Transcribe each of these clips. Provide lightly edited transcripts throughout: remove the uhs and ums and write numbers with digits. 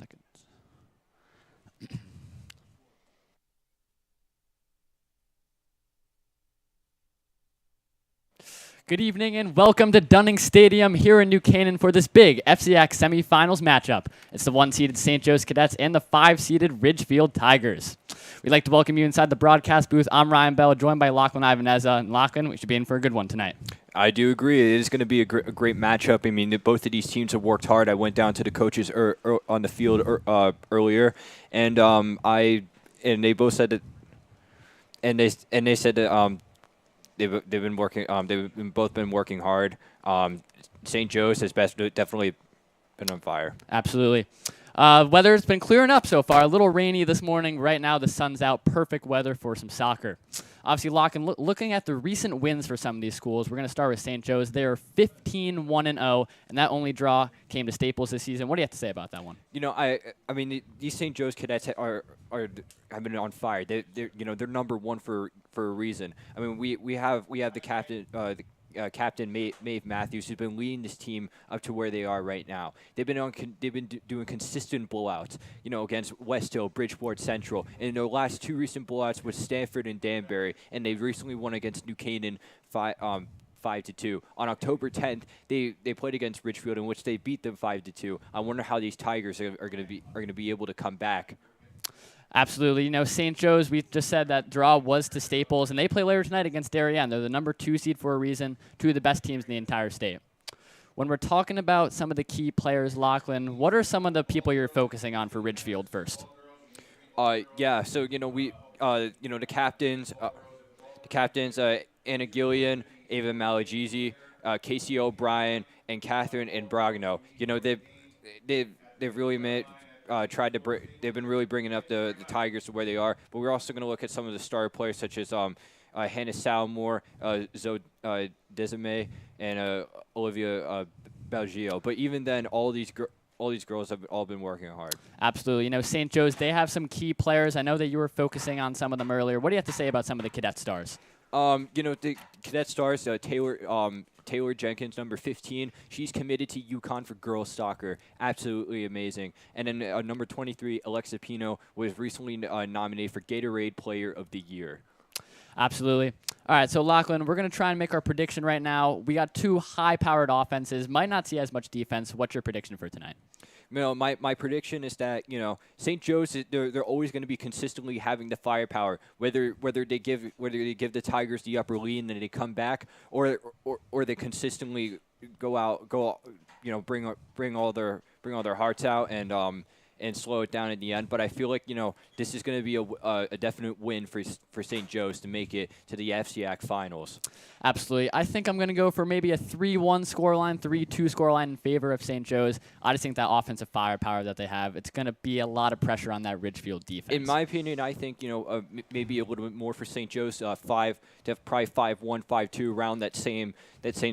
seconds. Good evening and welcome to Dunning Stadium here in New Canaan for this big FCIAC Semifinals matchup. It's the 1-seeded St. Joe's Cadets and the 5-seeded Ridgefield Tigers. We'd like to welcome you inside the broadcast booth. I'm Ryan Bell, joined by Lachlan Ivaneza. And Lachlan, we should be in for a good one tonight. I do agree. It is going to be a great matchup. I mean, both of these teams have worked hard. I went down to the coaches on the field earlier, and they both said that, and they said that they've been working. Both been working hard. St. Joe's has definitely been on fire. Absolutely. Weather's been clearing up so far. A little rainy this morning. Right now, the sun's out. Perfect weather for some soccer. Obviously, looking at the recent wins for some of these schools, we're going to start with St. Joe's. They're 15-1-0, and that only draw came to Staples this season. What do you have to say about that one? You know, I mean, these St. Joe's Cadets have been on fire. They're number one for a reason. I mean, we have the captain. Captain Maeve Matthews, who's been leading this team up to where they are right now. They've been doing consistent blowouts, against West Hill, Bridgeport Central, and in their last two recent blowouts with Stanford and Danbury, and they recently won against New Canaan 5-2. On October 10th, they played against Ridgefield, in which they beat them 5-2. I wonder how these Tigers are going to be able to come back. Absolutely. St. Joe's, we just said that draw was to Staples, and they play later tonight against Darien. They're the number 2 seed for a reason, two of the best teams in the entire state. When we're talking about some of the key players, Lachlan, what are some of the people you're focusing on for Ridgefield first? Yeah, so, the captains, Anna Gillian, Ava Malagizi, Casey O'Brien, and Catherine and Bragno. They've really made they've been really bringing up the Tigers to where they are, but we're also going to look at some of the star players such as Hannah Salmore, Zoe Desame, and Olivia Belgio. But even then, all these girls have all been working hard. Absolutely. St. Joe's, they have some key players. I know that you were focusing on some of them earlier. What do you have to say about some of the cadet stars? The cadet stars, Taylor Jenkins, number 15. She's committed to UConn for girls soccer. Absolutely amazing. And then number 23, Alexa Pino, was recently nominated for Gatorade Player of the Year. Absolutely. All right, so Lachlan, we're going to try and make our prediction right now. We got two high-powered offenses. Might not see as much defense. What's your prediction for tonight? My prediction is that St. Joe's, they're always going to be consistently having the firepower, whether they give the Tigers the upper lead and then they come back, or they consistently bring all their hearts out and slow it down at the end. But I feel like this is going to be a definite win for St. Joe's to make it to the FCIAC finals. Absolutely. I think I'm going to go for maybe a 3-1 scoreline, 3-2 scoreline in favor of St. Joe's. I just think that offensive firepower that they have, it's going to be a lot of pressure on that Ridgefield defense. In my opinion, I think maybe a little bit more for St. Joe's, probably 5-1, 5-2 around that same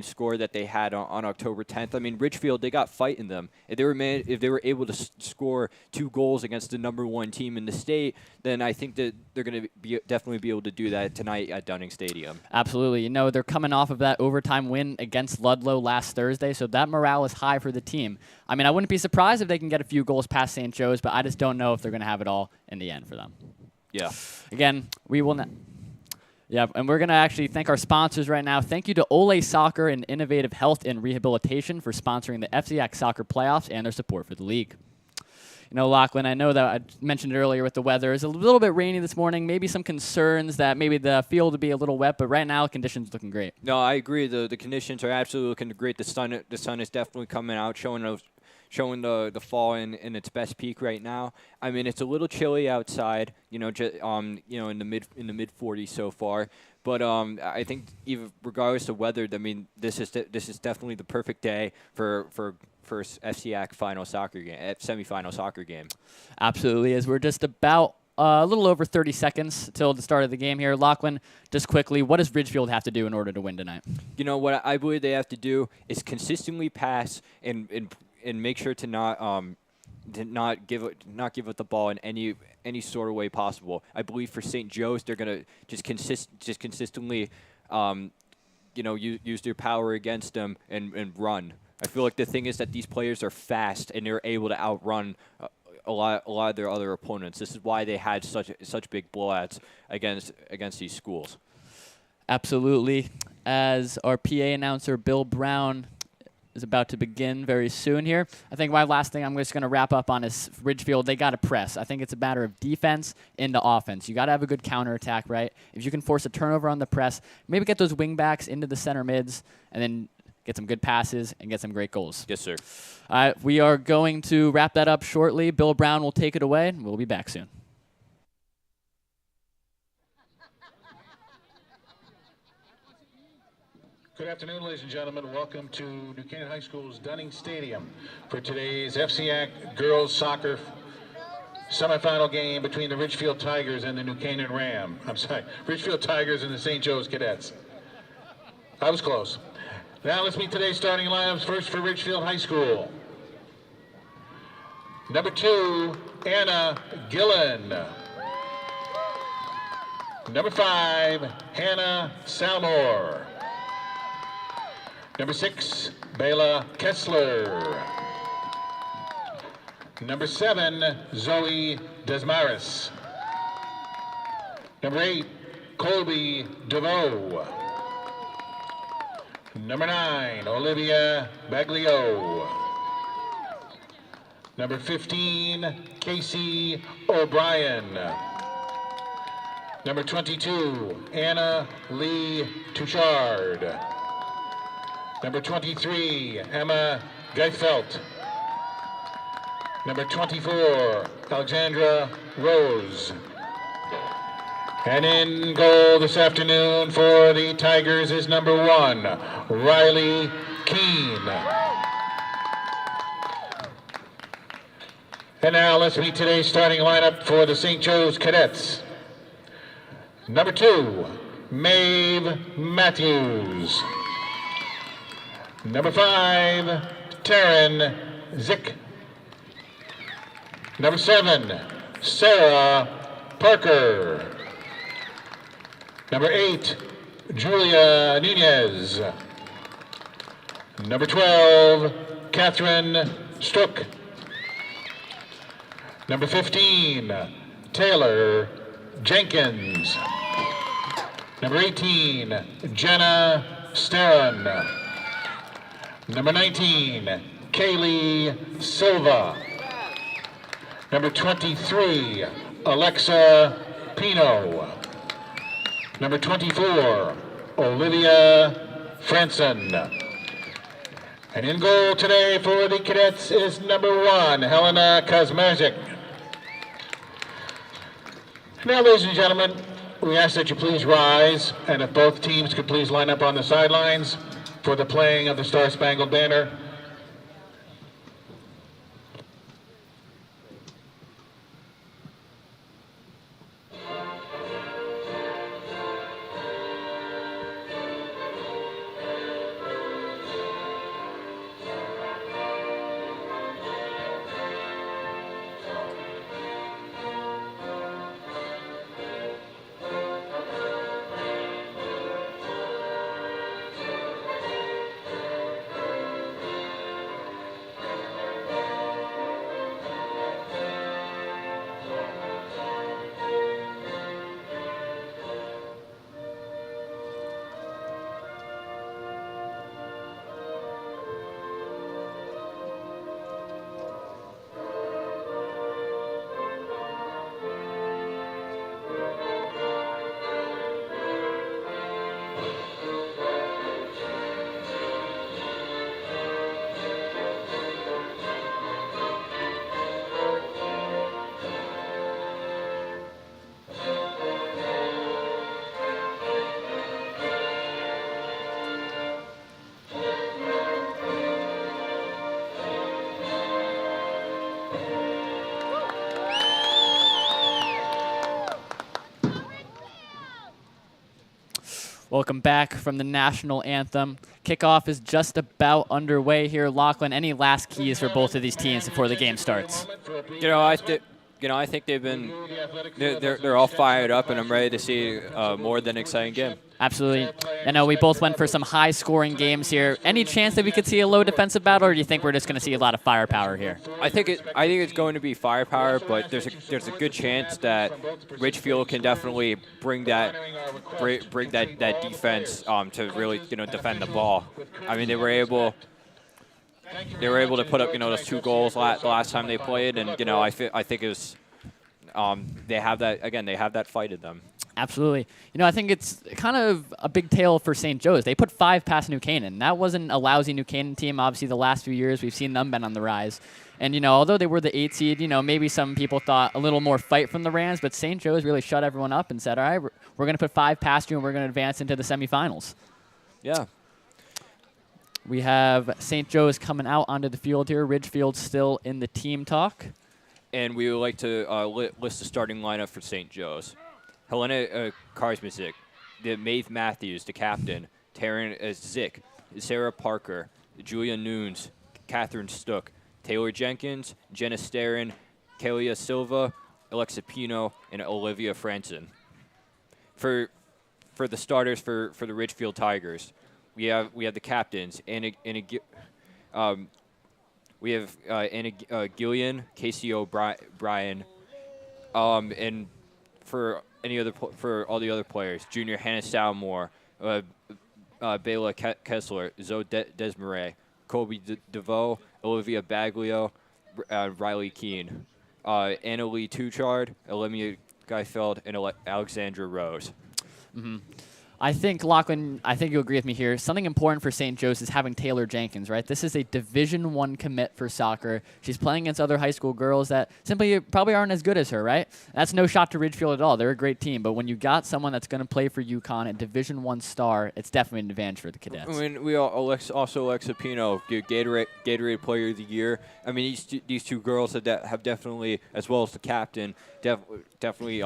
score that they had on October 10th. I mean, Ridgefield, they got fight in them. If they were able to score 2 goals against the number 1 team in the state, then I think that they're going to definitely be able to do that tonight at Dunning Stadium. Absolutely. They're coming off of that overtime win against Ludlow last Thursday, so that morale is high for the team. I mean, I wouldn't be surprised if they can get a few goals past St. Joe's, but I just don't know if they're going to have it all in the end for them. Yeah. Again, we will not. Yeah, and we're going to actually thank our sponsors right now. Thank you to Ole Soccer and Innovative Health and Rehabilitation for sponsoring the FCIAC Soccer Playoffs and their support for the league. Lachlan, I know that I mentioned it earlier with the weather. It's a little bit rainy this morning. Maybe some concerns that maybe the field would be a little wet, but right now conditions looking great. No, I agree. The conditions are absolutely looking great. The sun is definitely coming out, showing the fall in its best peak right now. I mean, it's a little chilly outside, in the mid 40s so far. But I think even regardless of weather, I mean, this is definitely the perfect day for FCIAC semifinal soccer game. Absolutely, as we're just about a little over 30 seconds till the start of the game here. Lachlan, just quickly, what does Ridgefield have to do in order to win tonight? What I believe they have to do is consistently pass and make sure to not give up the ball in any sort of way possible. I believe for St. Joe's, they're gonna just consistently use their power against them and run. I feel like the thing is that these players are fast and they're able to outrun lot of their other opponents. This is why they had such big blowouts against these schools. Absolutely. As our PA announcer, Bill Brown, is about to begin very soon here. I think my last thing I'm just going to wrap up on is Ridgefield. They got to press. I think it's a matter of defense into offense. You got to have a good counterattack, right? If you can force a turnover on the press, maybe get those wing backs into the center mids, and then get some good passes and get some great goals. Yes, sir. We are going to wrap that up shortly. Bill Brown will take it away, and we'll be back soon. Good afternoon, ladies and gentlemen. Welcome to New Canaan High School's Dunning Stadium for today's FCIAC girls soccer semifinal game between the Ridgefield Tigers and the New Canaan Ridgefield Tigers and the St. Joe's Cadets. I was close. Now let's meet today's starting lineups. First for Ridgefield High School. Number 2, Anna Gillen. Number 5, Hannah Salmore. Number 6, Bela Kessler. Number 7, Zoe Desmaris. Number 8, Colby DeVoe. Number 9, Olivia Baglio. Number 15, Casey O'Brien. Number 22, Anna Lee Touchard. Number 23, Emma Geifelt. Number 24, Alexandra Rose. And in goal this afternoon for the Tigers is number 1, Riley Keene. And now let's meet today's starting lineup for the St. Joe's Cadets. Number 2, Maeve Matthews. Number 5, Taryn Zick. Number 7, Sarah Parker. Number 8, Julia Nunez. Number 12, Catherine Strook. Number 15, Taylor Jenkins. Number 18, Jenna Staron. Number 19, Kaylee Silva. Number 23, Alexa Pino. Number 24, Olivia Franson. And in goal today for the Cadets is number 1, Helena Kosmazic. Now, ladies and gentlemen, we ask that you please rise, and if both teams could please line up on the sidelines for the playing of the Star-Spangled Banner. Welcome back from the national anthem. Kickoff is just about underway here. Lachlan, any last keys for both of these teams before the game starts? I think they've been they're all fired up, and I'm ready to see more than an exciting game. Absolutely. I know we both went for some high-scoring games here. Any chance that we could see a low defensive battle, or do you think we're just going to see a lot of firepower here? I think it's going to be firepower, but there's a good chance that Ridgefield can definitely bring that defense to really defend the ball. I mean, they were able to put up those 2 goals the last time they played, and I think it was they have that fight in them. Absolutely. I think it's kind of a big tale for St. Joe's. They put 5 past New Canaan. That wasn't a lousy New Canaan team. Obviously, the last few years, we've seen them been on the rise. And, although they were the 8 seed, maybe some people thought a little more fight from the Rams, but St. Joe's really shut everyone up and said, all right, we're going to put 5 past you, and we're going to advance into the semifinals. Yeah. We have St. Joe's coming out onto the field here. Ridgefield still in the team talk. And we would like to list the starting lineup for St. Joe's. Helena Karsmasic, Maeve Matthews, the captain, Taryn Zick, Sarah Parker, Julia Nunes, Catherine Stook, Taylor Jenkins, Jenna Starin, Kalia Silva, Alexa Pino, and Olivia Franson. For the starters for the Ridgefield Tigers, we have the captains, Anna Gillian, Casey O'Brien, and for all the other players, junior Hannah Salmore, Bela Kessler, Zoe Desmarais, Colby DeVoe, Olivia Baglio, Riley Keene, Anna Lee Tuchard, Olympia Geifeld, and Alexandra Rose. Mm-hmm. I think, Lachlan, you'll agree with me here. Something important for St. Joe's is having Taylor Jenkins, right? This is a Division I commit for soccer. She's playing against other high school girls that simply probably aren't as good as her, right? That's no shot to Ridgefield at all. They're a great team. But when you got someone that's going to play for UConn, a Division I star, it's definitely an advantage for the cadets. I mean, we also Alexa Pino, Gatorade Player of the Year. I mean, these 2 girls have definitely, as well as the captain, definitely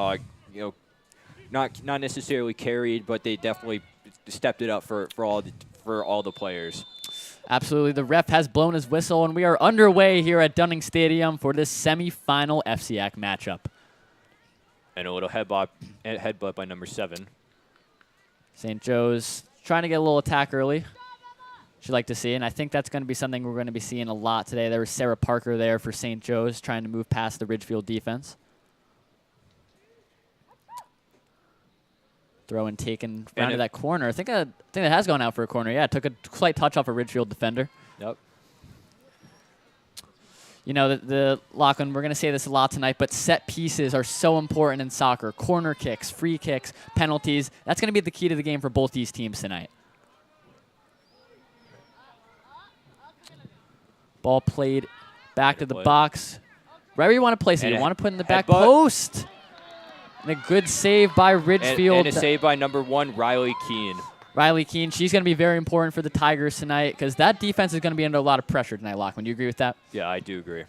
not necessarily carried, but they definitely stepped it up for all the players. Absolutely. The ref has blown his whistle, and we are underway here at Dunning Stadium for this semifinal FCIAC matchup. And a little headbutt by number 7. St. Joe's trying to get a little attack early. She'd like to see, and I think that's going to be something we're going to be seeing a lot today. There was Sarah Parker there for St. Joe's trying to move past the Ridgefield defense. Throw and taken down to that corner. I think that has gone out for a corner. Yeah, it took a slight touch off a Ridgefield defender. Yep. The Lachlan, we're going to say this a lot tonight, but set pieces are so important in soccer. Corner kicks, free kicks, penalties. That's going to be the key to the game for both these teams tonight. Ball played back to the box. Wherever you want to place it. You want to put it in the back post. And a good save by Ridgefield. And a save by number 1, Riley Keene. Riley Keene, she's going to be very important for the Tigers tonight because that defense is going to be under a lot of pressure tonight, Lachlan. Do you agree with that? Yeah, I do agree.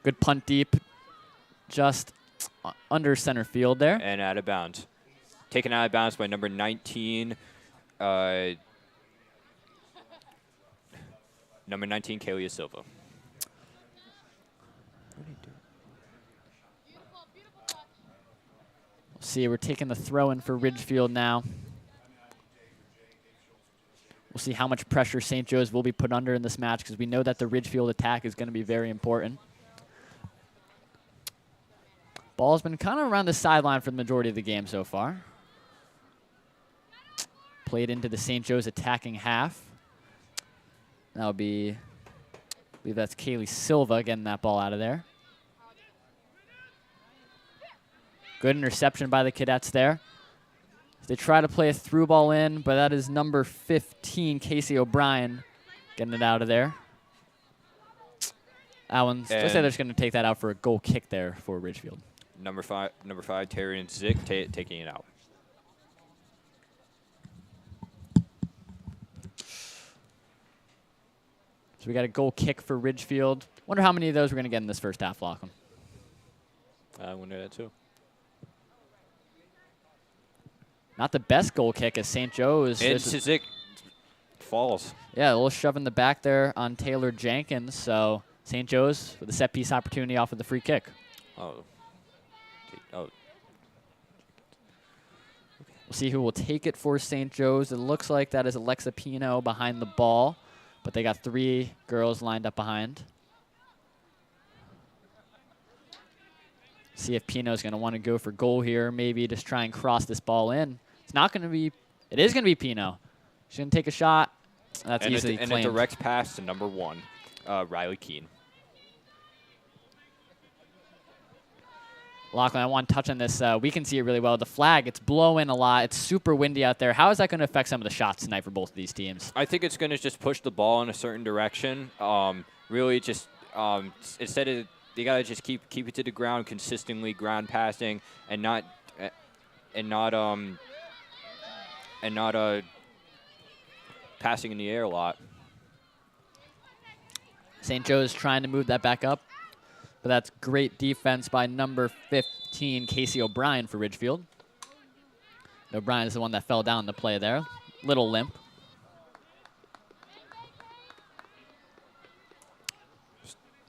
Good punt deep, just under center field there. And out of bounds. Taken out of bounds by number 19, number 19, Kalia Silva. See, we're taking the throw in for Ridgefield now. We'll see how much pressure St. Joe's will be put under in this match because we know that the Ridgefield attack is going to be very important. Ball's been kind of around the sideline for the majority of the game so far. Played into the St. Joe's attacking half. That'll be, I believe that's Kaylee Silva getting that ball out of there. Good interception by the cadets there. They try to play a through ball in, but that is number 15, Casey O'Brien, getting it out of there. That one's, looks like they're just going to take that out for a goal kick there for Ridgefield. Number five, Terry Zick taking it out. So we got a goal kick for Ridgefield. Wonder how many of those we're going to get in this first half, Lachlan. I wonder that too. Not the best goal kick as St. Joe's. And Zick falls. Yeah, a little shove in the back there on Taylor Jenkins. So St. Joe's with a set piece opportunity off of the free kick. Oh. We'll We'll see who will take it for St. Joe's. It looks like that is Alexa Pino behind the ball, but they got 3 girls lined up behind. See if Pino's going to want to go for goal here, maybe just try and cross this ball in. It's not going to be, it is going to be Pino. She's going to take a shot. That's easily claimed. And a direct pass to number 1, Riley Keene. Lachlan, I want to touch on this. We can see it really well. The flag, it's blowing a lot. It's super windy out there. How is that going to affect some of the shots tonight for both of these teams? I think it's going to just push the ball in a certain direction. Really just instead of, you got to just keep it to the ground, consistently ground passing and not passing in the air a lot. St. Joe's trying to move that back up, but that's great defense by number 15, Casey O'Brien for Ridgefield. O'Brien is the one that fell down the play there. Little limp.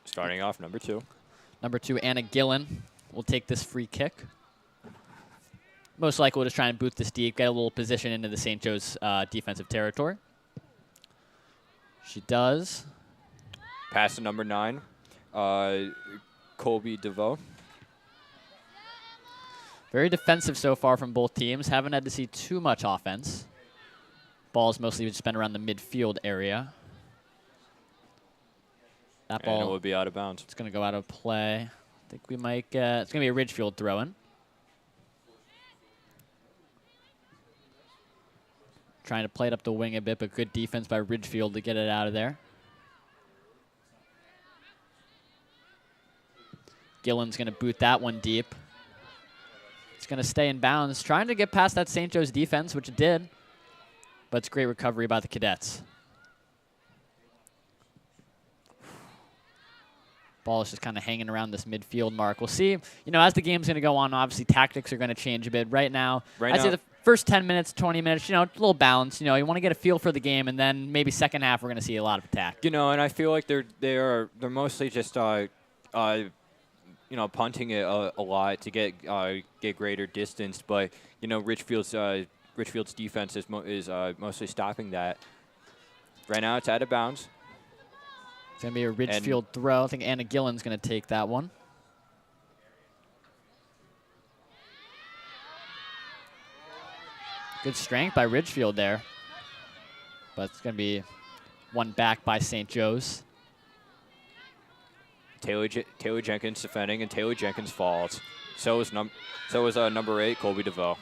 Starting off, number 2. Number 2, Anna Gillen will take this free kick. Most likely we'll just try and boot this deep, get a little position into the St. Joe's defensive territory. She does. Pass to number 9, Colby DeVoe. Very defensive so far from both teams. Haven't had to see too much offense. Ball's mostly just been around the midfield area. That ball and it will be out of bounds. It's going to go out of play. I think we might get, it's going to be a Ridgefield throw-in. Trying to play it up the wing a bit, but good defense by Ridgefield to get it out of there. Gillen's going to boot that one deep. It's going to stay in bounds. Trying to get past that St. Joe's defense, which it did. But it's great recovery by the Cadets. Ball is just kind of hanging around this midfield mark. We'll see, as the game's going to go on, obviously tactics are going to change a bit. Right now, I'd say the first 10 minutes, 20 minutes, a little balance. You want to get a feel for the game, and then maybe second half we're going to see a lot of attack. And I feel like they're mostly just punting it a lot to get greater distance, but Ridgefield's defense is mostly stopping that. Right now, it's out of bounds. It's going to be a Ridgefield throw. I think Anna Gillen's going to take that one. Good strength by Ridgefield there. But it's going to be one back by St. Joe's. Taylor Jenkins defending, and Taylor Jenkins falls. So is number 8, Colby DeVoe.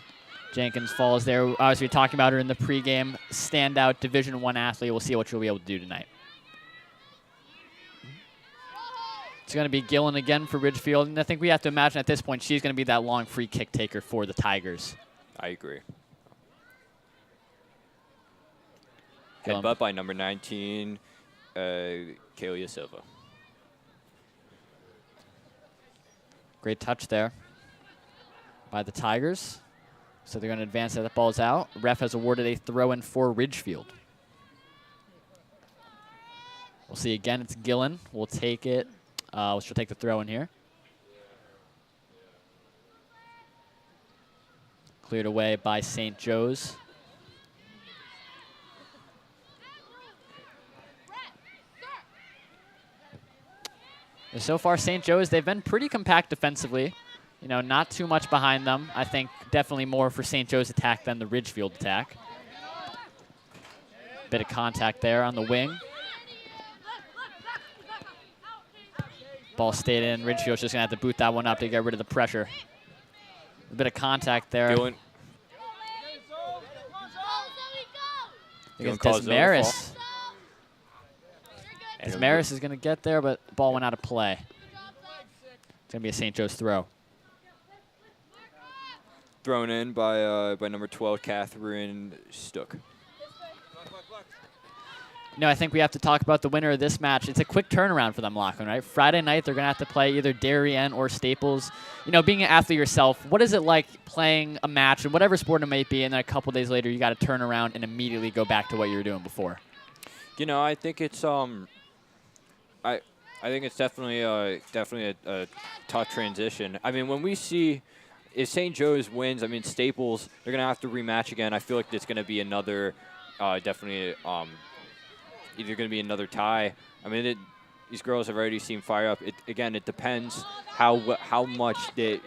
Jenkins falls there. Obviously, we were talking about her in the pregame. Standout Division I athlete. We'll see what she'll be able to do tonight. It's going to be Gillen again for Ridgefield, and I think we have to imagine at this point she's going to be that long free kick taker for the Tigers. I agree. Headbutt by number 19, Kalia Silva. Great touch there by the Tigers. So they're going to advance that ball's out. Ref has awarded a throw-in for Ridgefield. We'll see again. It's Gillen. We'll take it. She'll take the throw-in here. Cleared away by St. Joe's. And so far, St. Joe's, they've been pretty compact defensively. Not too much behind them. I think definitely more for St. Joe's attack than the Ridgefield attack. Bit of contact there on the wing. Ball stayed in. Ridgefield's just going to have to boot that one up to get rid of the pressure. A bit of contact there. Gillen. Against Desmaris. Desmaris is going to get there, but the ball went out of play. It's going to be a St. Joe's throw. Thrown in by number 12, Catherine Stook. I think we have to talk about the winner of this match. It's a quick turnaround for them, Lachlan, right? Friday night, they're going to have to play either Darien or Staples. Being an athlete yourself, what is it like playing a match in whatever sport it might be, and then a couple days later, you got to turn around and immediately go back to what you were doing before? I think it's I think it's definitely a tough transition. I mean, when we see if St. Joe's wins, I mean, Staples, they're going to have to rematch again. I feel like it's going to be another, definitely, either going to be another tie. I mean, these girls have already seemed fire up. Again, it depends how much the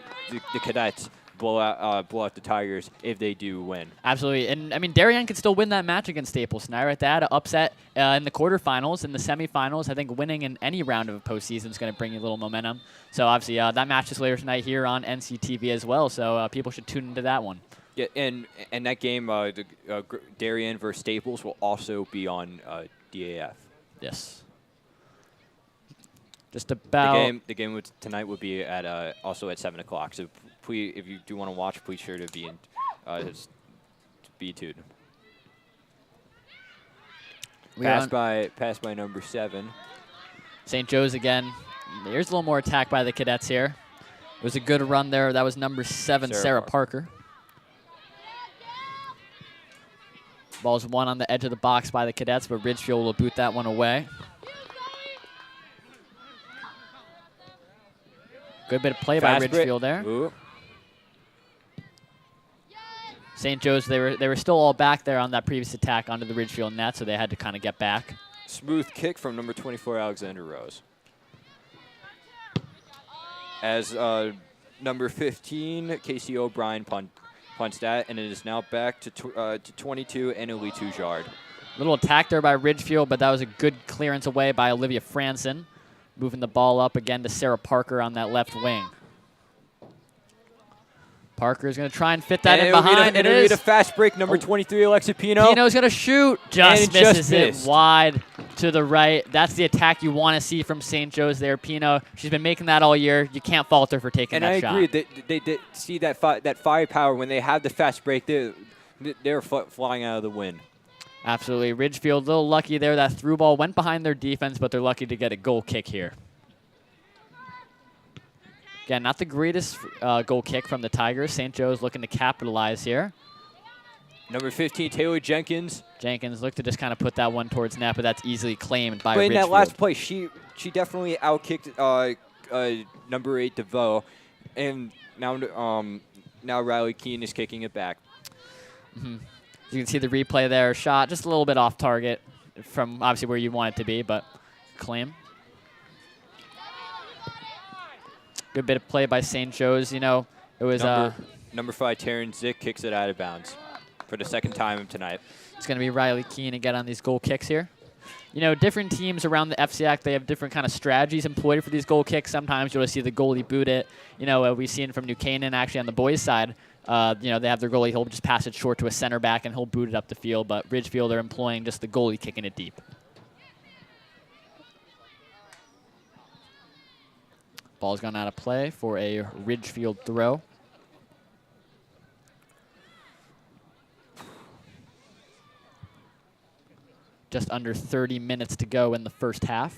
cadets blow out the Tigers if they do win. Absolutely. And, I mean, Darien could still win that match against Staples tonight, right? They had an upset in the quarterfinals. In the semifinals, I think winning in any round of a postseason is going to bring you a little momentum. So, obviously, that match is later tonight here on NCTV as well. So, people should tune into that one. Yeah, and that game, Darien versus Staples, will also be on DAF. Yes. Just about. The game tonight would be at also at 7 o'clock. So please, if you do want to watch, please sure to be tuned. Passed by number 7. St. Joe's again. Here's a little more attack by the cadets here. It was a good run there. That was number 7, Sarah Parker. Ball's one on the edge of the box by the cadets, but Ridgefield will boot that one away. Good bit of play by Ridgefield there. Ooh. St. Joe's, they were still all back there on that previous attack onto the Ridgefield net, so they had to kind of get back. Smooth kick from number 24, Alexander Rose. As number 15, Casey O'Brien punched that, and it is now back to 22, Annalie Tujard. Little attack there by Ridgefield, but that was a good clearance away by Olivia Franson. Moving the ball up again to Sarah Parker on that left wing. Parker is going to try and fit that in behind. It is a fast break, number 23, Alexa Pino. Pino's going to shoot. Just misses it wide to the right. That's the attack you want to see from St. Joe's there. Pino, she's been making that all year. You can't fault her for taking that shot. And I agree. They did see that firepower when they have the fast break. They're flying out of the wind. Absolutely. Ridgefield, a little lucky there. That through ball went behind their defense, but they're lucky to get a goal kick here. Again, not the greatest goal kick from the Tigers. St. Joe's looking to capitalize here. Number 15, Taylor Jenkins. Jenkins looked to just kind of put that one towards net, but that's easily claimed by Ridgefield. But in that last play, she definitely outkicked number 8, DeVoe. And now Riley Keene is kicking it back. Mm-hmm. You can see the replay there. Shot just a little bit off target from obviously where you want it to be, but claim. Good bit of play by St. Joe's. You know, it was number 5, Taryn Zick kicks it out of bounds for the second time tonight. It's going to be Riley Keene again on these goal kicks here. You know, different teams around the FCIAC, they have different kind of strategies employed for these goal kicks. Sometimes you'll see the goalie boot it. You know, we've seen from New Canaan actually on the boys' side. You know, they have their goalie, he'll just pass it short to a center back and he'll boot it up the field, but Ridgefield are employing just the goalie kicking it deep. Ball's gone out of play for a Ridgefield throw. Just under 30 minutes to go in the first half.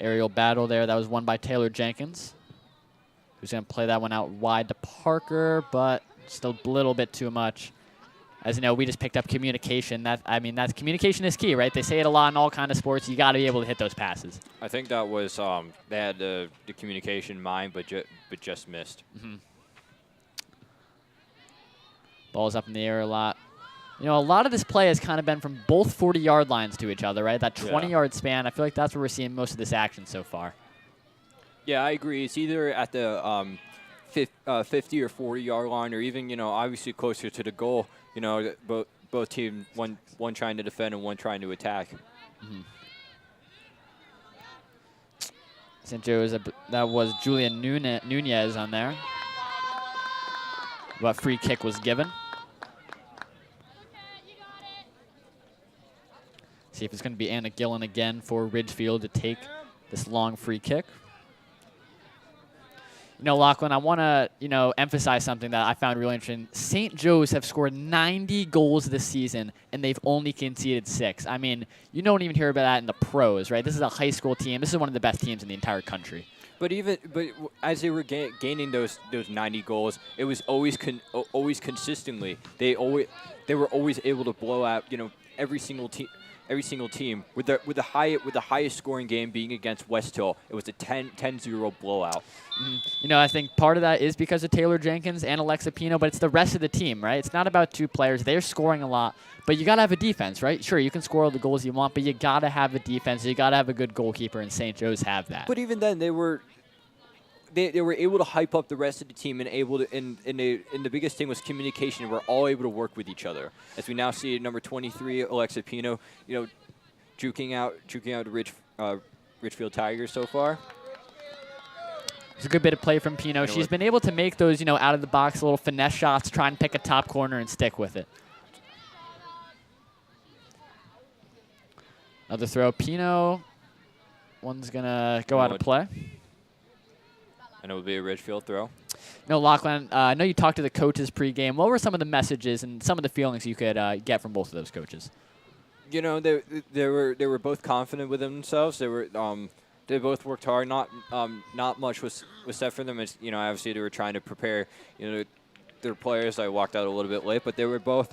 Aerial battle there. That was won by Taylor Jenkins, who's going to play that one out wide to Parker, but still a little bit too much. As you know, we just picked up communication. That's communication is key, right? They say it a lot in all kinds of sports. You got to be able to hit those passes. I think that was they had the communication in mind, but just missed. Mm-hmm. Ball's up in the air a lot. You know, a lot of this play has kind of been from both 40-yard lines to each other, right? That 20-yard span, I feel like that's where we're seeing most of this action so far. Yeah, I agree. It's either at the 50 or 40-yard line, or even, you know, obviously closer to the goal. You know, both teams, one trying to defend and one trying to attack. Mm-hmm. St. Joe's, that was Julia Nunez on there. But free kick was given. See if it's going to be Anna Gillen again for Ridgefield to take this long free kick. You know, Lachlan, I want to, you know, emphasize something that I found really interesting. St. Joe's have scored 90 goals this season, and they've only conceded 6. I mean, you don't even hear about that in the pros, right? This is a high school team. This is one of the best teams in the entire country. But as they were gaining those 90 goals, it was always consistently. They were always able to blow out, you know, every single team with the highest scoring game being against West Hill. It was a 10-0 blowout. You know, I think part of that is because of Taylor Jenkins and Alexa Pino, but it's the rest of the team, right? It's not about two players. They're scoring a lot, but you got to have a defense, right? Sure, you can score all the goals you want, but you got to have a defense. You got to have a good goalkeeper, and St. Joe's have that. But even then, they were able to hype up the rest of the team and able to. And the biggest thing was communication. We're all able to work with each other. As we now see number 23, Alexa Pino, juking out the Ridgefield Tigers so far. It's a good bit of play from Pino. She's been able to make those, out of the box little finesse shots, try and pick a top corner and stick with it. Another throw. Pino, one's going to go out of play. And it would be a Ridgefield throw. No, Lachlan, I know you talked to the coaches pregame. What were some of the messages and some of the feelings you could get from both of those coaches? They were both confident with themselves. They both worked hard. Not much was said for them. As obviously they were trying to prepare their players. I walked out a little bit late, but they were both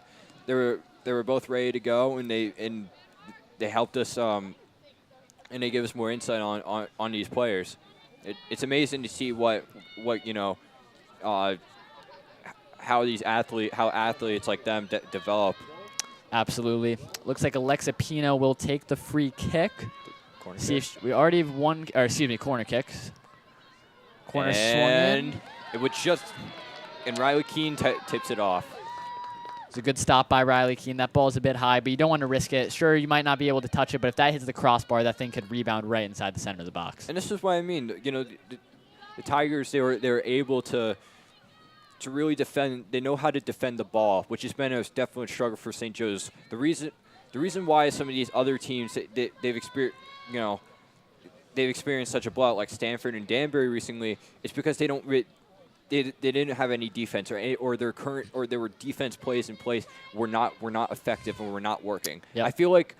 ready to go, and they helped us and they gave us more insight on these players. It's amazing to see how athletes like them develop. Absolutely. Looks like Alexa Pino will take the free kick. Corner See kick. if we already have one, or excuse me, corner kicks. Corner swung in. It would and Riley Keene tips it off. It's a good stop by Riley Keene. That ball's a bit high, but you don't want to risk it. Sure, you might not be able to touch it, but if that hits the crossbar, that thing could rebound right inside the center of the box. And this is what I mean. The Tigers, they were able to really defend. They know how to defend the ball, which has been a definite struggle for St. Joe's. The reason why some of these other teams they've experienced such a blowout like Stanford and Danbury recently is because they don't. They didn't have any defense, or there were defense plays in place were not effective and were not working. Yep. I feel like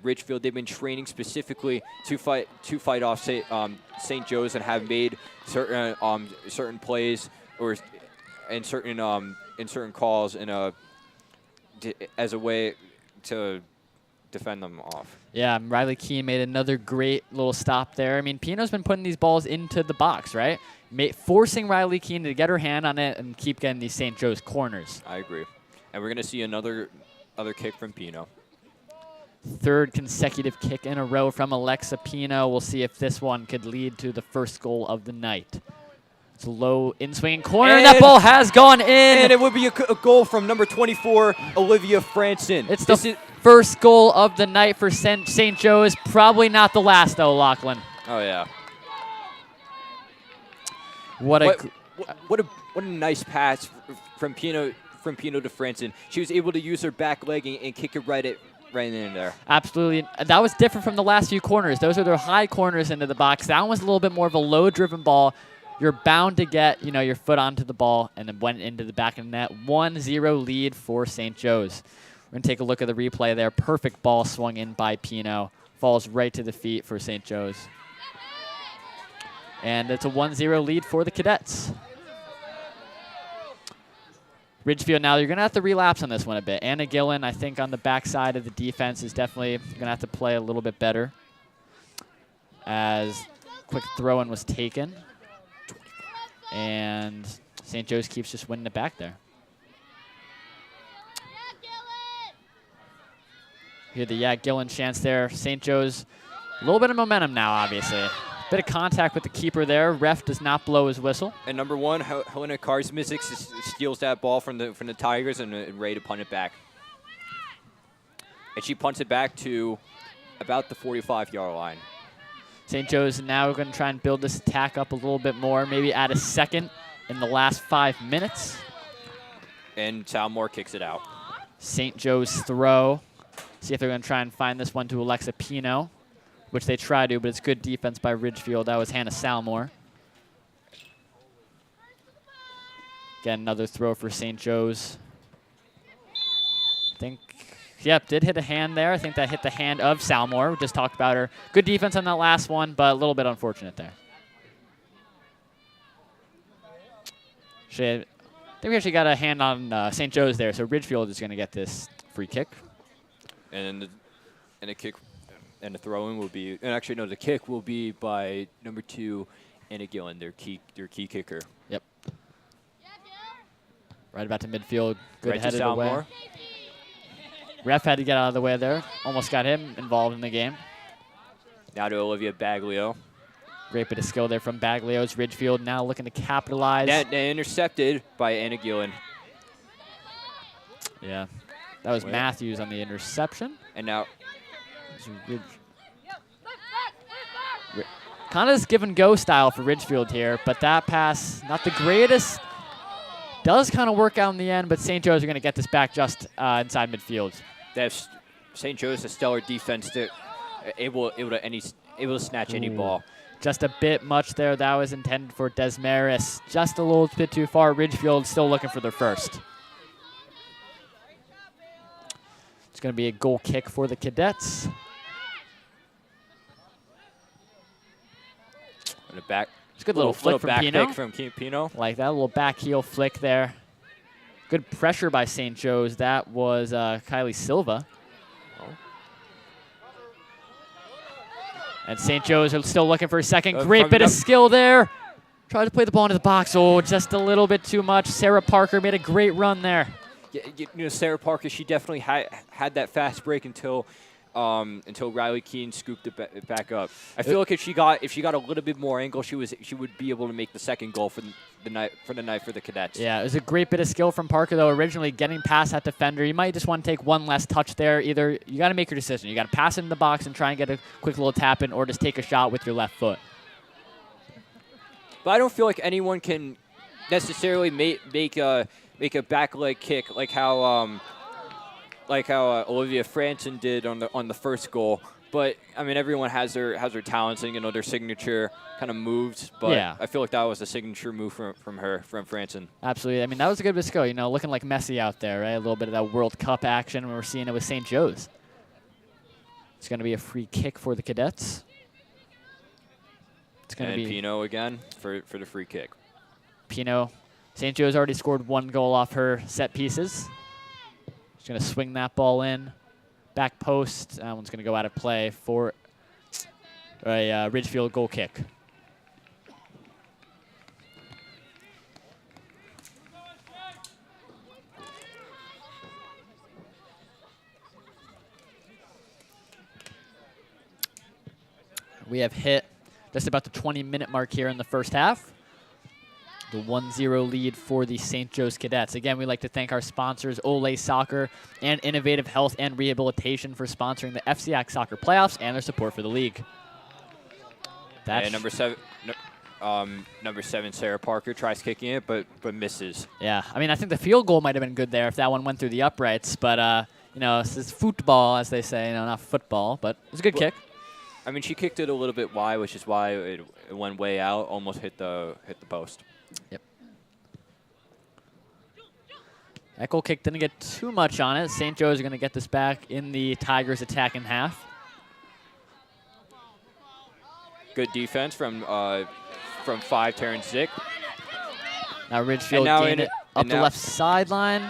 Ridgefield, they've been training specifically to fight off St. Joe's and have made certain plays or in certain calls as a way to defend them off. Yeah, Riley Keene made another great little stop there. I mean, Pino's been putting these balls into the box, right? Forcing Riley Keene to get her hand on it and keep getting these St. Joe's corners. I agree. And we're going to see another kick from Pino. Third consecutive kick in a row from Alexa Pino. We'll see if this one could lead to the first goal of the night. It's a low in-swinging corner, and that ball has gone in. And it would be a goal from number 24, Olivia Franson. It's the first goal of the night for St. Joe's. Probably not the last, though, Lachlan. Oh, yeah. What a nice pass from Pino to Franson. She was able to use her back leg and kick it right in there. Absolutely. That was different from the last few corners. Those are their high corners into the box. That one was a little bit more of a low-driven ball. You're bound to get, your foot onto the ball, and then went into the back of the net. 1-0 lead for St. Joe's. We're going to take a look at the replay there. Perfect ball swung in by Pino. Falls right to the feet for St. Joe's. And it's a 1-0 lead for the Cadets. Ridgefield now, you're going to have to relapse on this one a bit. Anna Gillen, I think, on the backside of the defense is definitely going to have to play a little bit better. As quick throw-in was taken. And St. Joe's keeps just winning it back there. Hear the Gillen chants there. St. Joe's, a little bit of momentum now, obviously. Bit of contact with the keeper there. Ref does not blow his whistle. And number one, Helena Karsmisic steals that ball from the Tigers and ready to punt it back. And she punts it back to about the 45-yard line. St. Joe's now going to try and build this attack up a little bit more, maybe add a second in the last 5 minutes. And Salmore kicks it out. St. Joe's throw. See if they're going to try and find this one to Alexa Pino, which they try to, but it's good defense by Ridgefield. That was Hannah Salmore. Again, another throw for St. Joe's. Yep, did hit a hand there. I think that hit the hand of Salmore. We just talked about her. Good defense on that last one, but a little bit unfortunate there. I think we actually got a hand on St. Joe's there, so Ridgefield is going to get this free kick. And the kick and the throw-in will be, and actually no, the kick will be by number 2, Anna Gillen, their key kicker. Yep. Right about to midfield. Good Right to headed away. Salmore. Ref had to get out of the way there. Almost got him involved in the game. Now to Olivia Baglio. Great bit of skill there from Baglio's. Ridgefield now looking to capitalize. That intercepted by Anna Gillen. Yeah. That was Matthews on the interception. And now kind of this give and go style for Ridgefield here, but that pass, not the greatest. Does kind of work out in the end, but St. Joe's are going to get this back just inside midfield. that's St. Joe's a stellar defense to able to snatch any ball. Just a bit much there. That was intended for Desmaris. Just a little bit too far. Ridgefield still looking for their first. It's going to be a goal kick for the Cadets. And a back. It's a good little flick from back Pino. pick from Pino. Like that little back heel flick there. Good pressure by St. Joe's. That was Kylie Silva. And St. Joe's are still looking for a second. Great bit of skill there. Tried to play the ball into the box. Oh, just a little bit too much. Sarah Parker made a great run there. Yeah, you know, Sarah Parker, she definitely had that fast break until Riley Keene scooped it back up. I feel like if she got a little bit more angle, she would be able to make the second goal for the night for the Cadets. Yeah, it was a great bit of skill from Parker though. Originally getting past that defender, you might just want to take one less touch there. Either you got to make your decision. You got to pass it in the box and try and get a quick little tap in, or just take a shot with your left foot. But I don't feel like anyone can necessarily make a back leg kick like how Olivia Franson did on the first goal. But I mean, everyone has their talents and their signature kind of moves. But yeah. I feel like that was a signature move from Franson. Absolutely. I mean, that was a good bit of skill. Looking like Messi out there, right? A little bit of that World Cup action. We're seeing it with St. Joe's. It's going to be a free kick for the Cadets. It's going to be Pino again for the free kick. Pino. St. Joe's already scored 1 goal off her set pieces. She's going to swing that ball in. Back post. That one's going to go out of play for a Ridgefield goal kick. We have hit just about the 20-minute mark here in the first half. The 1-0 lead for the St. Joe's Cadets. Again, we'd like to thank our sponsors, Olay Soccer and Innovative Health and Rehabilitation, for sponsoring the FCIAC Soccer Playoffs and their support for the league. And number 7, Sarah Parker tries kicking it, but misses. Yeah, I mean, I think the field goal might have been good there if that one went through the uprights. But, this is football, as they say, not football. But it was a good kick. I mean, she kicked it a little bit wide, which is why it went way out, almost hit the post. Yep. That goal kick didn't get too much on it. St. Joe's are going to get this back in the Tigers' attacking half. Good defense from 5, Terrence Zick. Now Ridgefield gained it up the left sideline.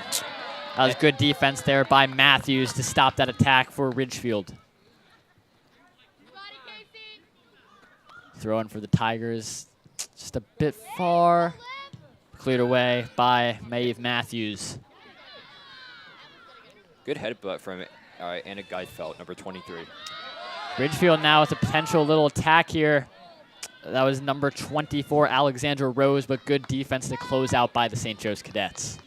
That was good defense there by Matthews to stop that attack for Ridgefield. Throw in for the Tigers. Just a bit far. Cleared away by Maeve Matthews. Good headbutt from Anna Geithfeld, number 23. Ridgefield now with a potential little attack here. That was number 24, Alexandra Rose, but good defense to close out by the St. Joe's Cadets.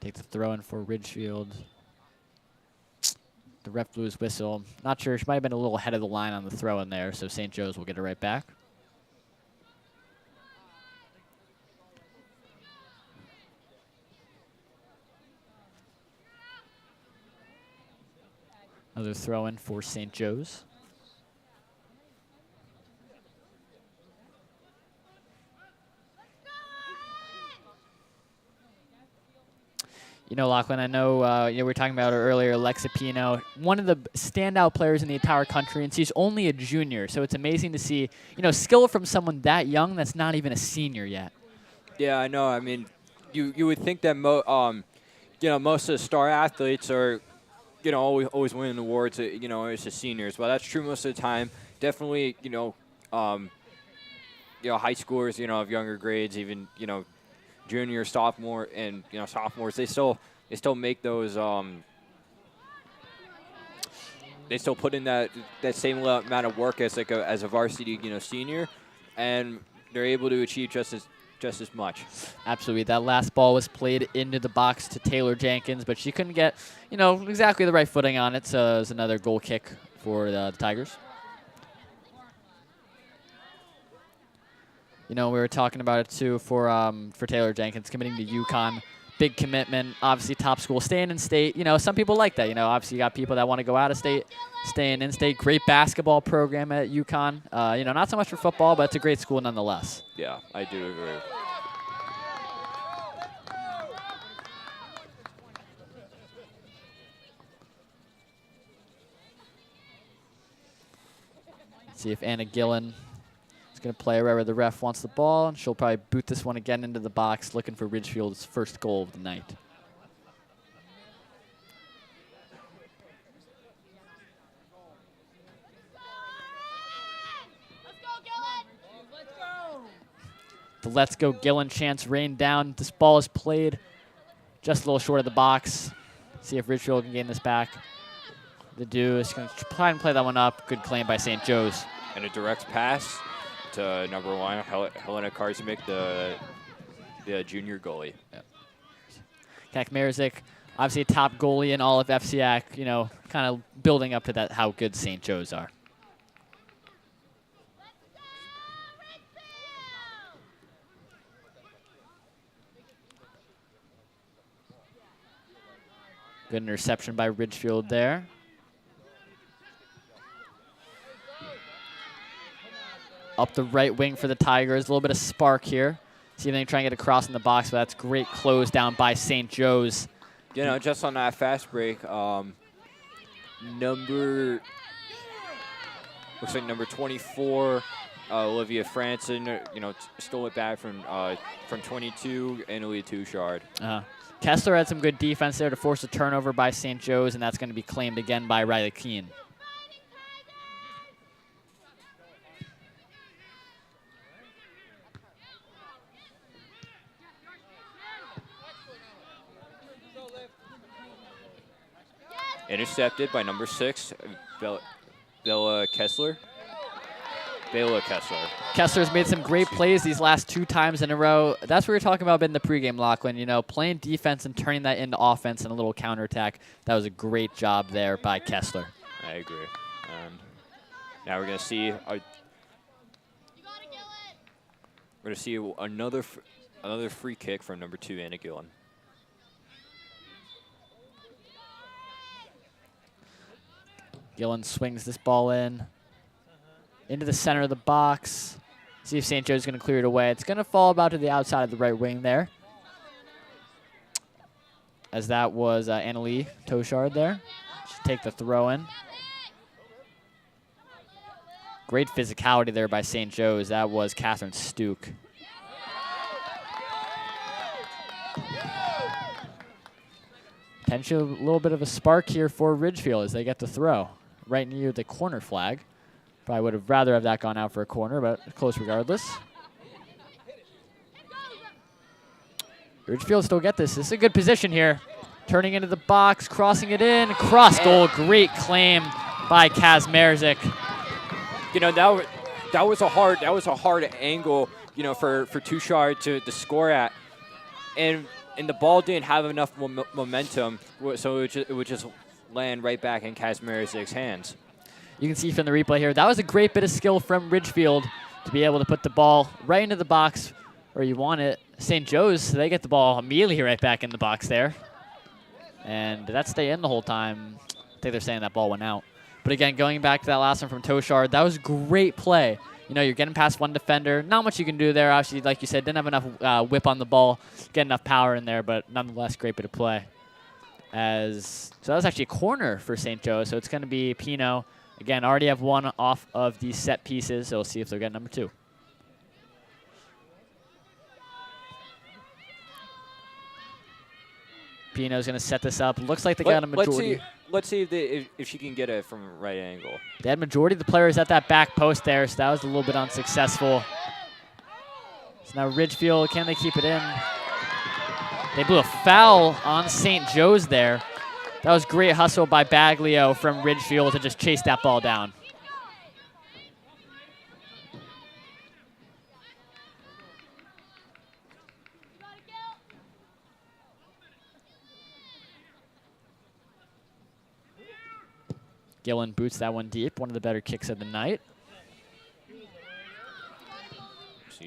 Take the throw in for Ridgefield. The ref blew his whistle. Not sure. She might have been a little ahead of the line on the throw in there, so St. Joe's will get it right back. Another throw in for St. Joe's. Lachlan, I know we were talking about her earlier, Alexa Pino, one of the standout players in the entire country, and she's only a junior, so it's amazing to see, skill from someone that young that's not even a senior yet. Yeah, I know. I mean, you would think that most of the star athletes are, always winning awards, as the seniors. Well, that's true most of the time. Definitely, high schoolers, of younger grades, even, junior, sophomore, and, sophomores, they still make those, they still put in that same amount of work as as a varsity, senior, and they're able to achieve just as much. Absolutely. That last ball was played into the box to Taylor Jenkins, but she couldn't get, exactly the right footing on it, so it was another goal kick for the Tigers. We were talking about it, too, for Taylor Jenkins committing to UConn. Big commitment, obviously top school, staying in state. Some people like that. Obviously you got people that want to go out of state, staying in state. Great basketball program at UConn. Not so much for football, but it's a great school nonetheless. Yeah, I do agree. See if Anna Gillen is going to play wherever the ref wants the ball, and she'll probably boot this one again into the box, looking for Ridgefield's first goal of the night. The Let's Go Gillen chants rain down. This ball is played just a little short of the box. See if Ridgefield can gain this back. The do is going to try and play that one up. Good claim by St. Joe's. And a direct pass to number 1, Helena Karzmik, the junior goalie. Yep. Kaczmarczyk, obviously a top goalie in all of FCIAC, kind of building up to that how good St. Joe's are. Good interception by Ridgefield there. Up the right wing for the Tigers. A little bit of spark here. See if they can try and get across in the box, but that's great close down by St. Joe's. Just on that fast break, looks like number 24, Olivia Franson, stole it back from 22, Annalie Touchard. Kessler had some good defense there to force a turnover by St. Joe's, and that's going to be claimed again by Riley Keene. Intercepted by number 6, Bella Kessler. Bela Kessler. Kessler's made some great plays these last 2 times in a row. That's what we were talking about in the pregame, Lachlan. Playing defense and turning that into offense and a little counterattack. That was a great job there by Kessler. I agree. Now we're going to see another free kick from number 2, Anna Gillen. Gillen swings this ball into the center of the box. See if St. Joe's is going to clear it away. It's going to fall about to the outside of the right wing there. As that was Annalie Touchard there. She'll take the throw in. Great physicality there by St. Joe's. That was Catherine Stuke. Potentially a little bit of a spark here for Ridgefield as they get the throw right near the corner flag. Probably would have rather have that gone out for a corner, but close regardless. Ridgefield still get this. This is a good position here. Turning into the box, crossing it in, cross goal. Great claim by Kaczmarczyk. That was a hard angle, for Touchard to score at, and the ball didn't have enough momentum, so it would just land right back in Kaczmarzyk's hands. You can see from the replay here, that was a great bit of skill from Ridgefield to be able to put the ball right into the box where you want it. St. Joe's, they get the ball immediately right back in the box there. And did that stay in the whole time? I think they're saying that ball went out. But again, going back to that last one from Touchard, that was great play. You're getting past one defender. Not much you can do there. Obviously, like you said, didn't have enough whip on the ball, get enough power in there, but nonetheless, great bit of play. So that was actually a corner for St. Joe, so it's going to be Pino. Again, already have one off of these set pieces, so we'll see if they'll get number 2. Pino's going to set this up. Looks like they got a majority. Let's see if she can get it from a right angle. They had majority of the players at that back post there, so that was a little bit unsuccessful. So now Ridgefield, can they keep it in? They blew a foul on St. Joe's there. That was great hustle by Baglio from Ridgefield to just chase that ball down. Gillen boots that one deep, one of the better kicks of the night.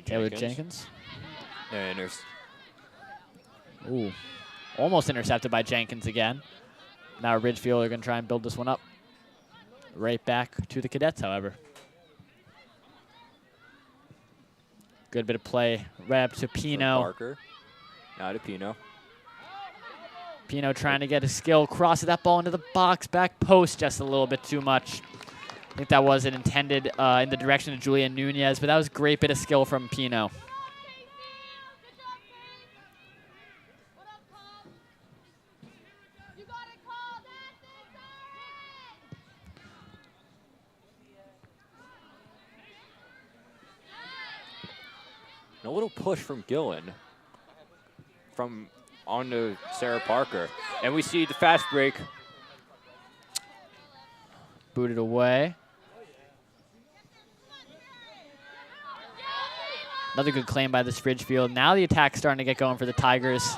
Taylor Jenkins. Ooh, almost intercepted by Jenkins again. Now Ridgefield are going to try and build this one up. Right back to the Cadets, however. Good bit of play. Right up to Pino. Parker. Now to Pino. Pino trying to get a skill, crosses that ball into the box, back post just a little bit too much. I think that wasn't intended in the direction of Julian Nunez, but that was a great bit of skill from Pino. And a little push from Gillen from on to Sarah Parker. And we see the fast break. Booted away. Another good claim by this Ridgefield. Now the attack's starting to get going for the Tigers.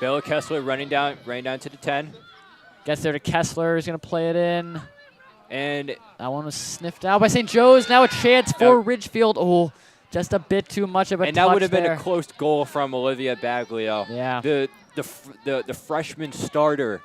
Bella Kessler running down to the 10. Gets there to Kessler, who's going to play it in. And that one was sniffed out by St. Joe's. Now a chance for Ridgefield. Oh, just a bit too much of a touch there. And that would have been a close goal from Olivia Baglio. Yeah. The freshman starter.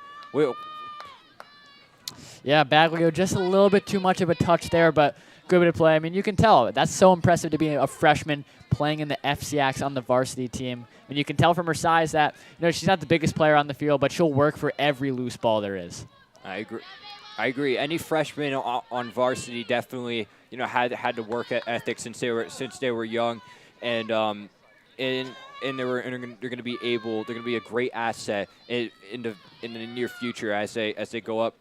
Yeah, Baglio just a little bit too much of a touch there, but good bit of play. I mean, you can tell. That's so impressive to be a freshman playing in the FCIAC on the varsity team. And you can tell from her size that, she's not the biggest player on the field, but she'll work for every loose ball there is. I agree. Any freshman on varsity definitely, had to work at ethics since they were young, and they're going to be a great asset in the near future as they go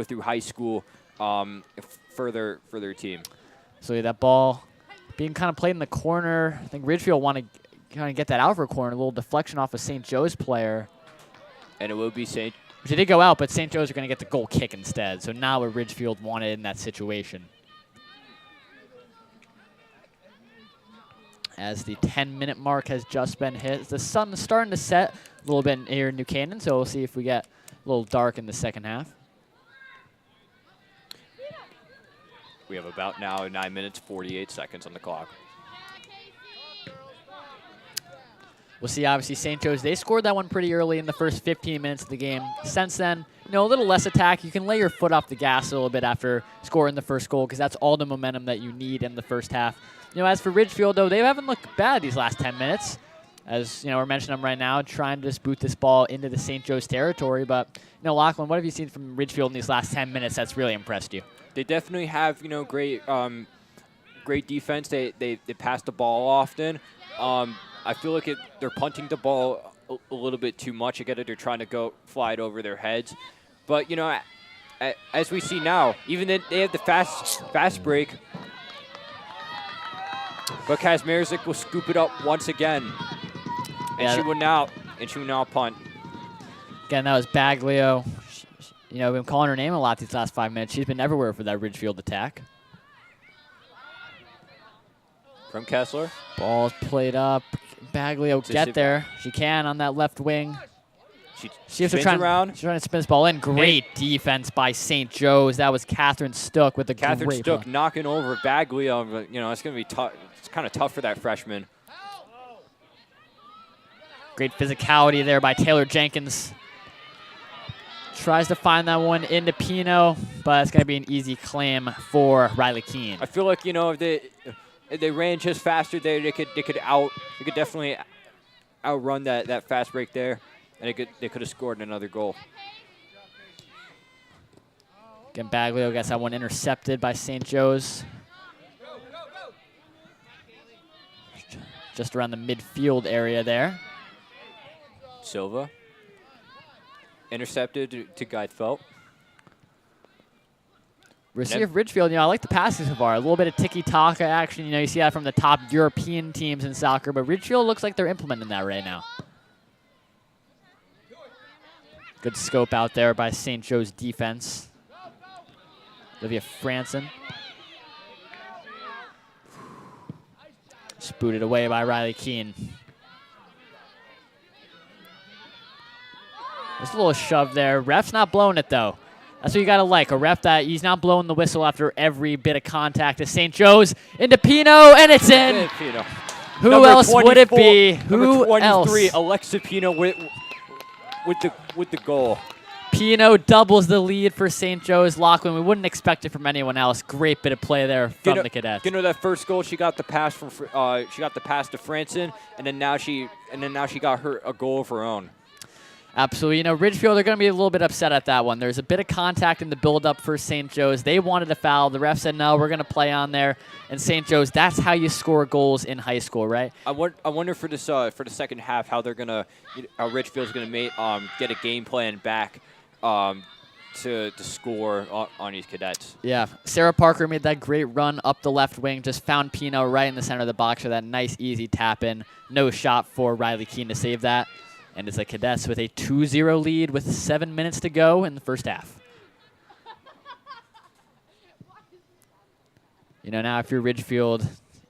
through high school, for their team. So yeah, that ball being kind of played in the corner. I think Ridgefield want to kind of get that out for a corner. A little deflection off a St. Joe's player. And it will be St. Which did go out, but St. Joe's are going to get the goal kick instead. So now what Ridgefield wanted in that situation. As the 10-minute mark has just been hit. The sun is starting to set a little bit here in New Canaan, so we'll see if we get a little dark in the second half. We have about now 9 minutes, 48 seconds on the clock. We'll see, obviously, St. Joe's, they scored that one pretty early in the first 15 minutes of the game. Since then, a little less attack. You can lay your foot off the gas a little bit after scoring the first goal because that's all the momentum that you need in the first half. As for Ridgefield, though, they haven't looked bad these last 10 minutes. As, we're mentioning them right now, trying to just boot this ball into the St. Joe's territory. But, Lachlan, what have you seen from Ridgefield in these last 10 minutes that's really impressed you? They definitely have, great defense. They pass the ball often. I feel like they're punting the ball a little bit too much. Again, they're trying to fly it over their heads. But, as we see now, even then they have the fast break. But Kazmierzik will scoop it up once again. And she will now punt. Again, that was Baglio. We've been calling her name a lot these last 5 minutes. She's been everywhere for that Ridgefield attack. From Kessler. Ball's played up. Baglio get there. She can on that left wing. She has to try around. She's trying to spin this ball in. Great defense by St. Joe's. That was Catherine Stook with the Catherine great Stook ball. knocking over Baglio. But, it's going to be tough. It's kind of tough for that freshman. Great physicality there by Taylor Jenkins. Tries to find that one into Pino, but it's going to be an easy claim for Riley Keene. I feel like, if they ran just faster there, they could definitely outrun that fast break there, and they could have scored another goal. Again, Baglio gets that one intercepted by St. Joe's. Just around the midfield area there. Silva. intercepted to guide Felt. Receiver Ridgefield, I like the passes so far. A little bit of tiki-taka action. You see that from the top European teams in soccer, but Ridgefield looks like they're implementing that right now. Good scope out there by St. Joe's defense. Olivia Franson. Just booted away by Riley Keene. There's a little shove there. Ref's not blowing it, though. That's what you got to like. A ref that he's not blowing the whistle after every bit of contact. As St. Joe's into Pino, and it's in. Who Number else would it be? Who Number 23, else? Alexa Pino with the goal. Pino doubles the lead for St. Joe's. Lachlan, we wouldn't expect it from anyone else. Great bit of play there from the Cadets. That first goal, she got the pass from to Franson, and then now she got a goal of her own. Absolutely. Ridgefield, they're going to be a little bit upset at that one. There's a bit of contact in the build-up for St. Joe's. They wanted a foul. The ref said, no, we're going to play on there. And St. Joe's, that's how you score goals in high school, right? I wonder for this for the second half how they're going to how Ridgefield's going to get a game plan back to score on these Cadets. Yeah. Sarah Parker made that great run up the left wing, just found Pino right in the center of the box for that nice, easy tap-in. No shot for Riley Keene to save that. And it's the Cadets with a 2-0 lead with 7 minutes to go in the first half. Now if you're Ridgefield,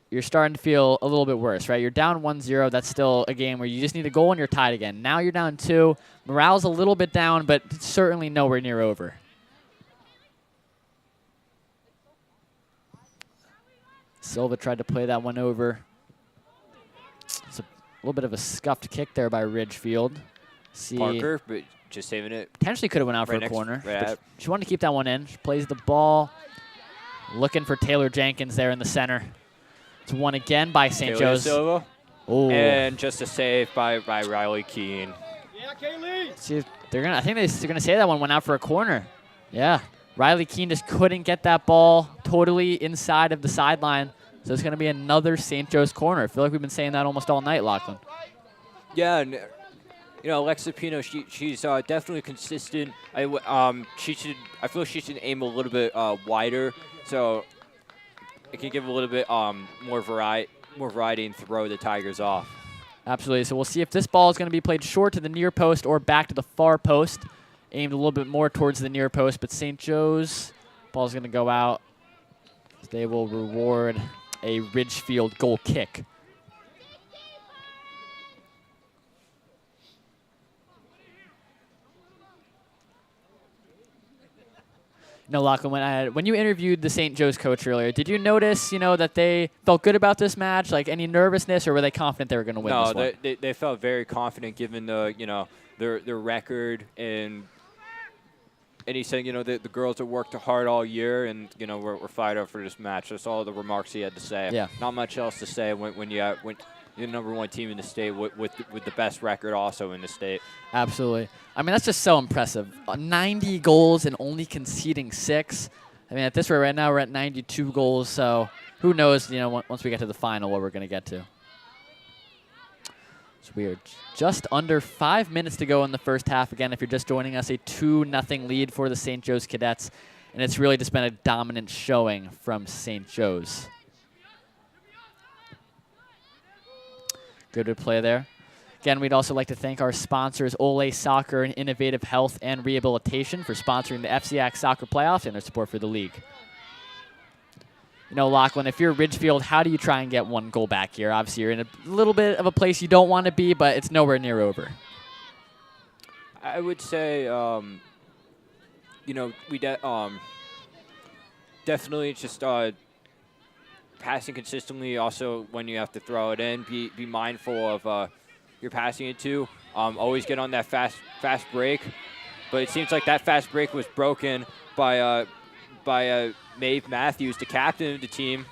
you're starting to feel a little bit worse, right? You're down 1-0. That's still a game where you just need a goal and you're tied again. Now you're down 2. Morale's a little bit down, but certainly nowhere near over. Silva tried to play that one over. It's a little bit of a scuffed kick there by Ridgefield. Parker, but just saving it. Potentially could have went out for a corner. She wanted to keep that one in. She plays the ball. Looking for Taylor Jenkins there in the center. It's won again by St. Joe's. Silva. Oh. And just a save by Riley Keene. Yeah, Kaylee. See, I think they're gonna say that one went out for a corner. Yeah. Riley Keene just couldn't get that ball totally inside of the sideline. So it's going to be another St. Joe's corner. I feel like we've been saying that almost all night, Lachlan. Yeah, and Alexa Pino, she's definitely consistent. I feel she should aim a little bit wider, so it can give a little bit more variety and throw the Tigers off. Absolutely. So we'll see if this ball is going to be played short to the near post or back to the far post. Aimed a little bit more towards the near post, but St. Joe's ball is going to go out. They will reward a Ridgefield goal kick. Lachlan, when you interviewed the St. Joe's coach earlier, did you notice, that they felt good about this match? Like any nervousness, or were they confident they were going to win this one? No, they felt very confident given their record, and he said, the girls have worked hard all year, and we're fired up for this match. That's all the remarks he had to say. Yeah. Not much else to say when you're the number 1 team in the state with the best record also in the state. Absolutely. I mean, that's just so impressive. 90 goals and only conceding 6. I mean, at this rate right now, we're at 92 goals. So who knows, once we get to the final, what we're going to get to. So we are just under 5 minutes to go in the first half. Again, if you're just joining us, a 2-0 lead for the St. Joe's Cadets. And it's really just been a dominant showing from St. Joe's. Good play there. Again, we'd also like to thank our sponsors, Ole Soccer and Innovative Health and Rehabilitation, for sponsoring the FCIAC soccer playoffs and their support for the league. Lachlan, if you're Ridgefield, how do you try and get 1 goal back here? Obviously, you're in a little bit of a place you don't want to be, but it's nowhere near over. I would say, we definitely just passing consistently. Also, when you have to throw it in, be mindful of you're passing it to. Always get on that fast break. But it seems like that fast break was broken by Maeve Matthews, the captain of the team.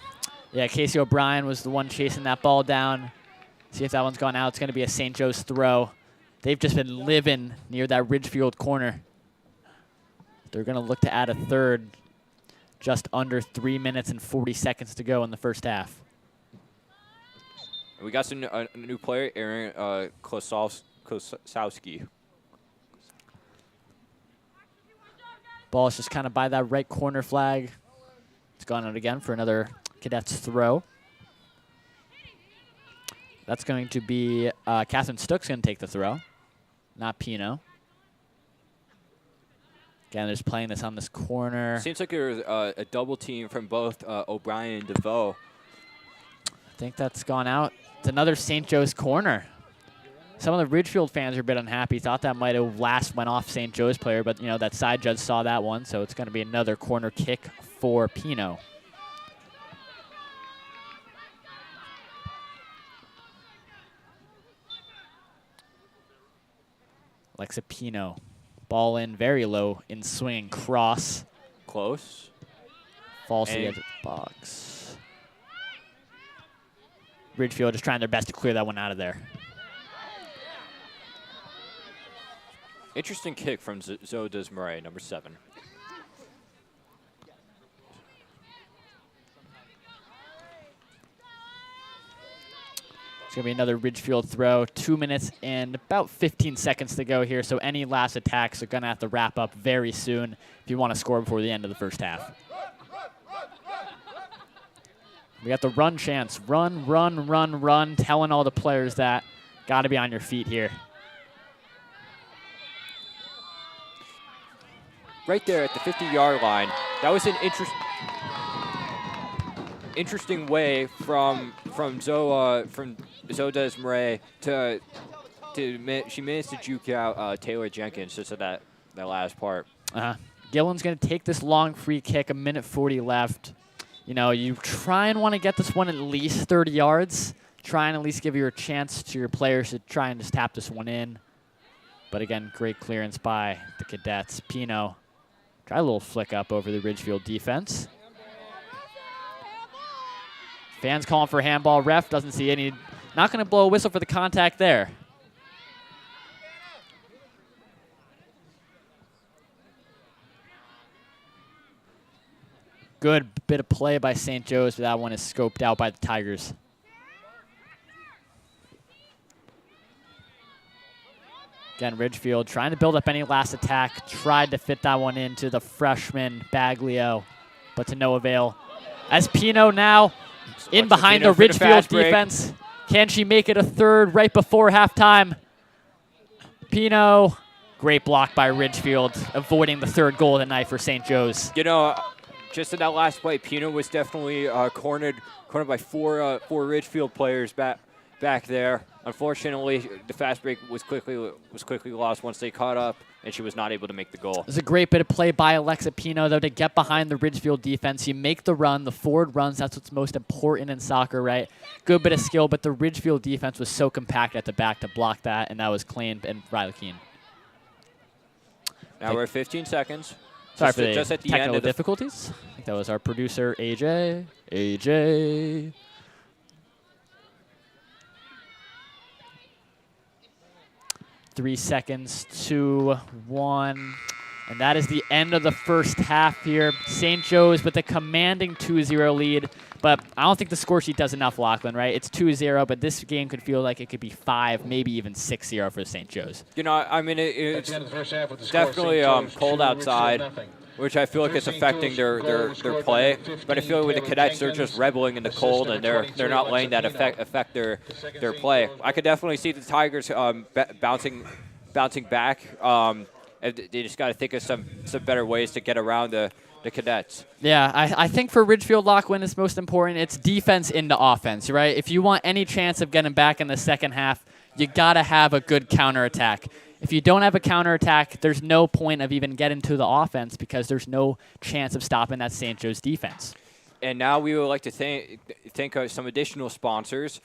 Yeah, Casey O'Brien was the one chasing that ball down. See if that one's gone out. It's going to be a St. Joe's throw. They've just been living near that Ridgefield corner. They're going to look to add a third. Just under 3 minutes and 40 seconds to go in the first half. We got a new player, Aaron Klosowski. Ball's just kind of by that right corner flag. It's gone out again for another Cadets throw. That's going to be Catherine Stook's going to take the throw, not Pino. Again, they're just playing this on this corner. Seems like there's a double team from both O'Brien and DeVoe. I think that's gone out. It's another St. Joe's corner. Some of the Ridgefield fans are a bit unhappy. Thought that might have last went off St. Joe's player, but you know that side judge saw that one, so it's going to be another corner kick for Pino. Alexa Pino. Ball in very low in swinging cross. Close. Falls to the edge of the box. Ridgefield just trying their best to clear that one out of there. Interesting kick from Zoe Desmarais, number 7. It's going to be another Ridgefield throw. 2 minutes and about 15 seconds to go here, so any last attacks are going to have to wrap up very soon if you want to score before the end of the first half. We got the run chance. Run, run, run, run, telling all the players that got to be on your feet here. Right there at the 50-yard line. That was an interesting way from Zoe Desmarais to she managed to juke out Taylor Jenkins just at that last part. Gillen's going to take this long free kick. 1:40 left. You know, you try and want to get this one at least 30 yards. Try and at least give your chance to your players to try and just tap this one in. But again, great clearance by the Cadets. Pino. Try a little flick up over the Ridgefield defense. Fans calling for handball. Ref doesn't see any. Not going to blow a whistle for the contact there. Good bit of play by St. Joe's, but that one is scoped out by the Tigers. Again, Ridgefield trying to build up any last attack. Tried to fit that one into the freshman Baglio, but to no avail. As Pino now in behind the Ridgefield defense. Can she make it a third right before halftime? Pino, great block by Ridgefield, avoiding the third goal of the night for St. Joe's. You know, just in that last play, Pino was definitely cornered by four Ridgefield players back there. Unfortunately, the fast break was quickly lost once they caught up, and she was not able to make the goal. It was a great bit of play by Alexa Pino, though, to get behind the Ridgefield defense. You make the run, the forward runs. That's what's most important in soccer, right? Good bit of skill, but the Ridgefield defense was so compact at the back to block that, and that was clean and Riley Keene. Now we're at 15 seconds. Sorry for the just at the technical end of difficulties. I think that was our producer, AJ. AJ. Three seconds, 2, 1. And that is the end of the first half here. St. Joe's with a commanding 2-0 lead. But I don't think the score sheet does enough, Lachlan, right? It's 2-0, but this game could feel like it could be 5, maybe even 6-0 for St. Joe's. You know, I mean, it's definitely cold outside, which I feel like it's affecting their play. But I feel like with the Cadets, they're just reveling in the cold, and they're not letting that affect their play. I could definitely see the Tigers bouncing back. They just got to think of some better ways to get around the Cadets. Yeah, I think for Ridgefield, Lachlan, it's most important. It's defense into offense, right? If you want any chance of getting back in the second half, you got to have a good counterattack. If you don't have a counterattack, there's no point of even getting to the offense because there's no chance of stopping that St. Joe's defense. And now we would like to thank some additional sponsors,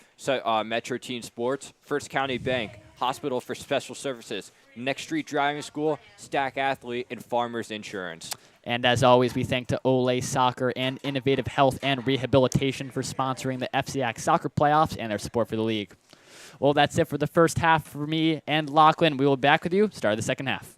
Metro Teen Sports, First County Bank, Hospital for Special Services, Next Street Driving School, Stack Athlete, and Farmers Insurance. And as always, we thank to Ole Soccer and Innovative Health and Rehabilitation for sponsoring the FCIAC soccer playoffs and their support for the league. Well, that's it for the first half for me and Lachlan. We will be back with you, start of the second half.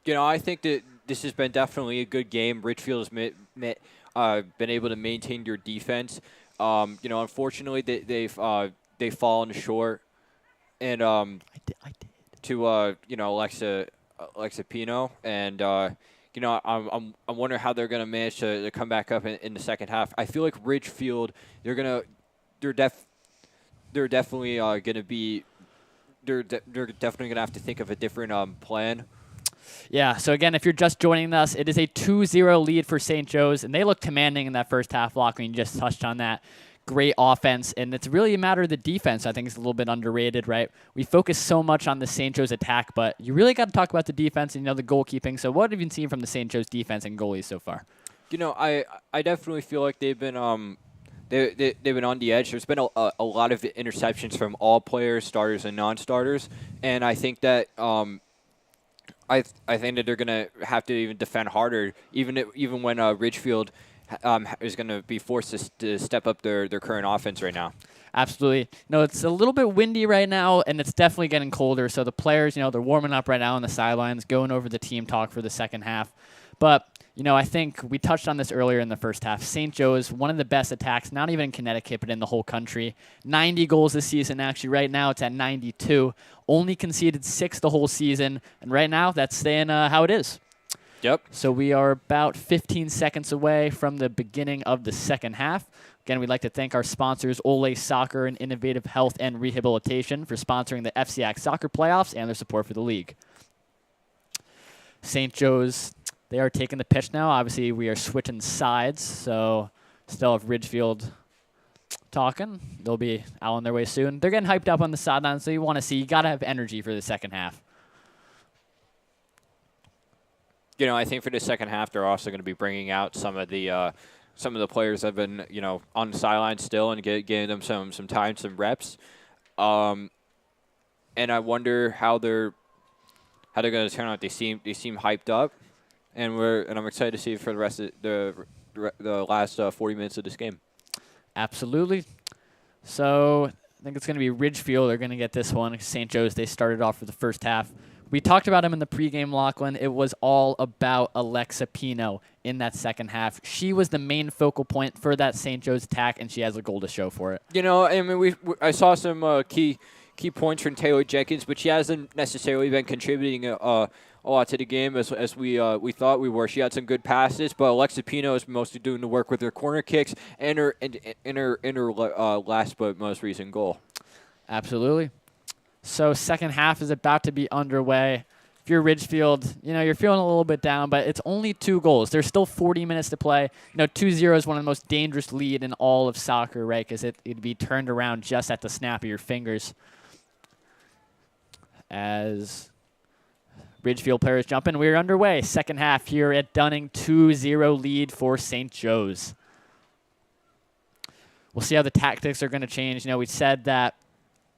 I think that this has been definitely a good game. Ridgefield has been able to maintain your defense. Unfortunately, they've fallen short, and I did. to Alexa Pino, and I'm wondering how they're going to manage to come back up in the second half. I feel like Ridgefield, they're definitely going to be they're definitely going to have to think of a different plan. Yeah, so again, if you're just joining us, it is a 2-0 lead for St. Joe's, and they look commanding in that first half block. You just touched on that. Great offense, and it's really a matter of the defense. I think it's a little bit underrated, right? We focus so much on the St. Joe's attack, but you really got to talk about the defense and, the goalkeeping. So what have you seen from the St. Joe's defense and goalies so far? I definitely feel like they've been they've been on the edge. There's been a lot of interceptions from all players, starters and non-starters, and I think that I think that they're gonna have to even defend harder, even when Ridgefield is going to be forced to step up their current offense right now. Absolutely. No, it's a little bit windy right now, and it's definitely getting colder. So the players, they're warming up right now on the sidelines, going over the team talk for the second half. But, I think we touched on this earlier in the first half. St. Joe's, one of the best attacks, not even in Connecticut, but in the whole country. 90 goals this season, actually. Right now, it's at 92. Only conceded 6 the whole season. And right now, that's staying how it is. Yep. So we are about 15 seconds away from the beginning of the second half. Again, we'd like to thank our sponsors, Ole Soccer and Innovative Health and Rehabilitation, for sponsoring the FCIAC soccer playoffs and their support for the league. St. Joe's, they are taking the pitch now. Obviously, we are switching sides, so still have Ridgefield talking. They'll be out on their way soon. They're getting hyped up on the sideline, so you got to have energy for the second half. I think for the second half, they're also going to be bringing out some of the players that have been, on the sideline still and getting them some time, some reps. And I wonder how they're going to turn out. They seem hyped up, and I'm excited to see for the rest of the last 40 minutes of this game. Absolutely. So I think it's going to be Ridgefield. They're going to get this one. St. Joe's, they started off for the first half. We talked about him in the pregame, Lachlan. It was all about Alexa Pino in that second half. She was the main focal point for that St. Joe's attack, and she has a goal to show for it. I saw some key points from Taylor Jenkins, but she hasn't necessarily been contributing a lot to the game as we thought we were. She had some good passes, but Alexa Pino is mostly doing the work with her corner kicks and her last but most recent goal. Absolutely. So second half is about to be underway. If you're Ridgefield, you're feeling a little bit down, but it's only 2 goals. There's still 40 minutes to play. 2-0 is one of the most dangerous lead in all of soccer, right? Because it'd be turned around just at the snap of your fingers. As Ridgefield players jump in, we're underway. Second half here at Dunning, 2-0 lead for St. Joe's. We'll see how the tactics are going to change. We said that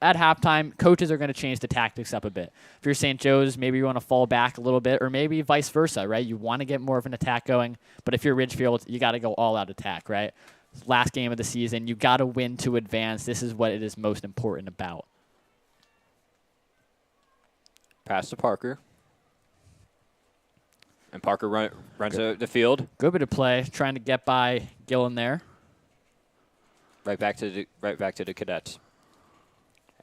at halftime, coaches are going to change the tactics up a bit. If you're St. Joe's, maybe you want to fall back a little bit, or maybe vice versa, right? You want to get more of an attack going, but if you're Ridgefield, you got to go all-out attack, right? Last game of the season, you got to win to advance. This is what it is most important about. Pass to Parker. And Parker runs the field. Good bit of play, trying to get by Gillen there. Right back to the Cadets.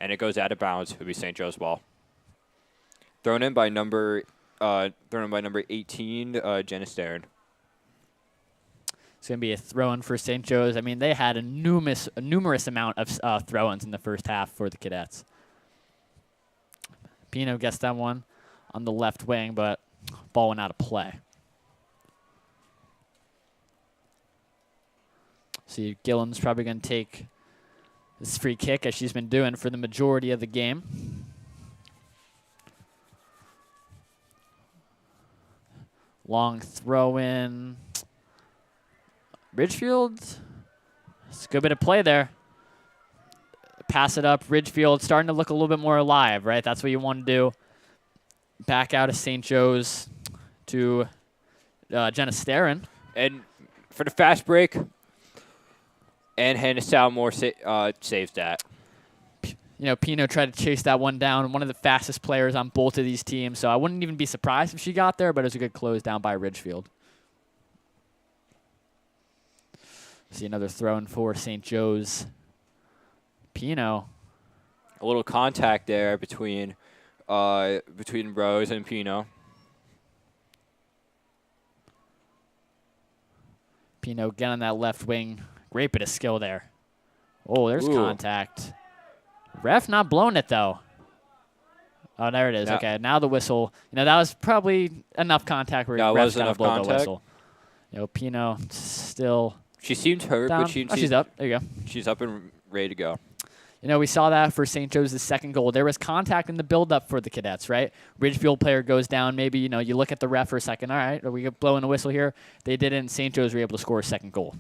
And it goes out of bounds. It'll be St. Joe's ball. Thrown in by number 18, Jenna Starron. It's going to be a throw-in for St. Joe's. I mean, they had a numerous amount of throw-ins in the first half for the Cadets. Pino gets that one on the left wing, but ball went out of play. See, Gillen's probably going to take this free kick, as she's been doing for the majority of the game. Long throw-in. Ridgefield. It's a good bit of play there. Pass it up. Ridgefield starting to look a little bit more alive, right? That's what you want to do. Back out of St. Joe's to Jenna Starron. And for the fast break, and Hannah Salmore saves that. Pino tried to chase that one down. One of the fastest players on both of these teams, so I wouldn't even be surprised if she got there, but it was a good close down by Ridgefield. See another throw-in for St. Joe's. Pino. A little contact there between Rose and Pino. Pino again on that left wing. Great bit of skill there. Oh, there's contact. Ref not blowing it, though. Oh, there it is. Yeah. Okay, now the whistle. That was probably enough contact where ref's got to blow the whistle. Pino still. She seemed hurt, down. But she's up. There you go. She's up and ready to go. We saw that for St. Joe's' second goal. There was contact in the build-up for the Cadets, right? Ridgefield player goes down. Maybe, you look at the ref for a second. All right, are we blowing a whistle here? They didn't. St. Joe's were able to score a second goal.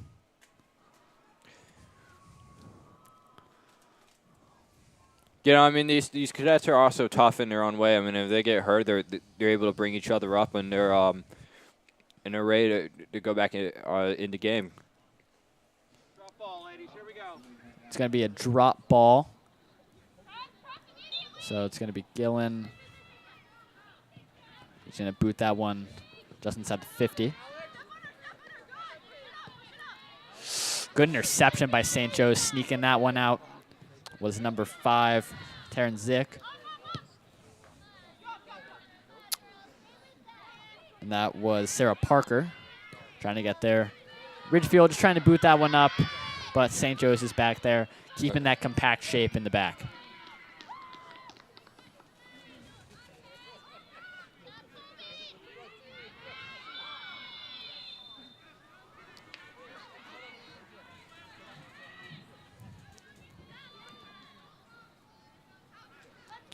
These Cadets are also tough in their own way. If they get hurt, they're able to bring each other up, and they're ready to go back in the game. Drop ball, ladies. Here we go. It's going to be a drop ball. So it's going to be Gillen. He's going to boot that one just inside the 50. Good interception by St. Joe's, sneaking that one out. Was number 5, Taryn Zick. And that was Sarah Parker trying to get there. Ridgefield just trying to boot that one up, but St. Joe's is back there, keeping that compact shape in the back.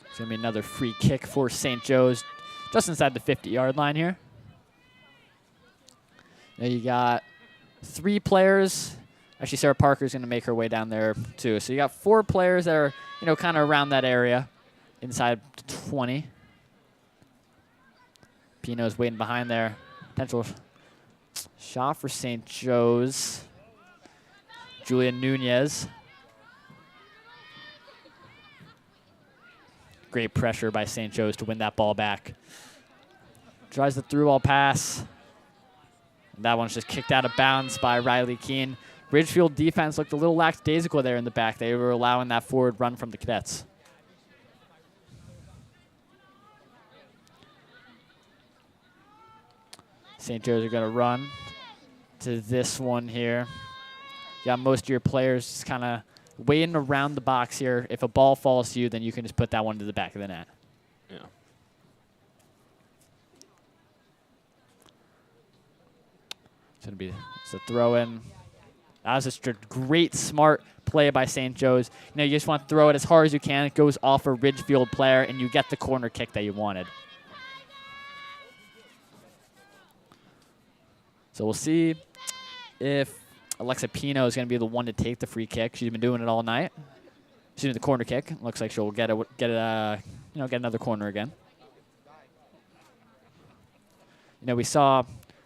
It's going to be another free kick for St. Joe's, just inside the 50-yard line here. Now you got 3 players. Actually, Sarah Parker's going to make her way down there, too. So you got 4 players that are, kind of around that area, inside 20. Pino's waiting behind there. Potential shot for St. Joe's. Julia Nunez. Great pressure by St. Joe's to win that ball back. Tries the through ball pass. That one's just kicked out of bounds by Riley Keene. Ridgefield defense looked a little lackadaisical there in the back. They were allowing that forward run from the cadets. St. Joe's are going to run to this one here. You got most of your players just kind of waiting around the box here. If a ball falls to you, then you can just put that one to the back of the net. Yeah. It's a throw in. That was just a great, smart play by St. Joe's. You just want to throw it as hard as you can. It goes off a Ridgefield player, and you get the corner kick that you wanted. So we'll see if Alexa Pino is going to be the one to take the free kick. She's been doing it all night. She's doing the corner kick. Looks like she'll get another corner again. We saw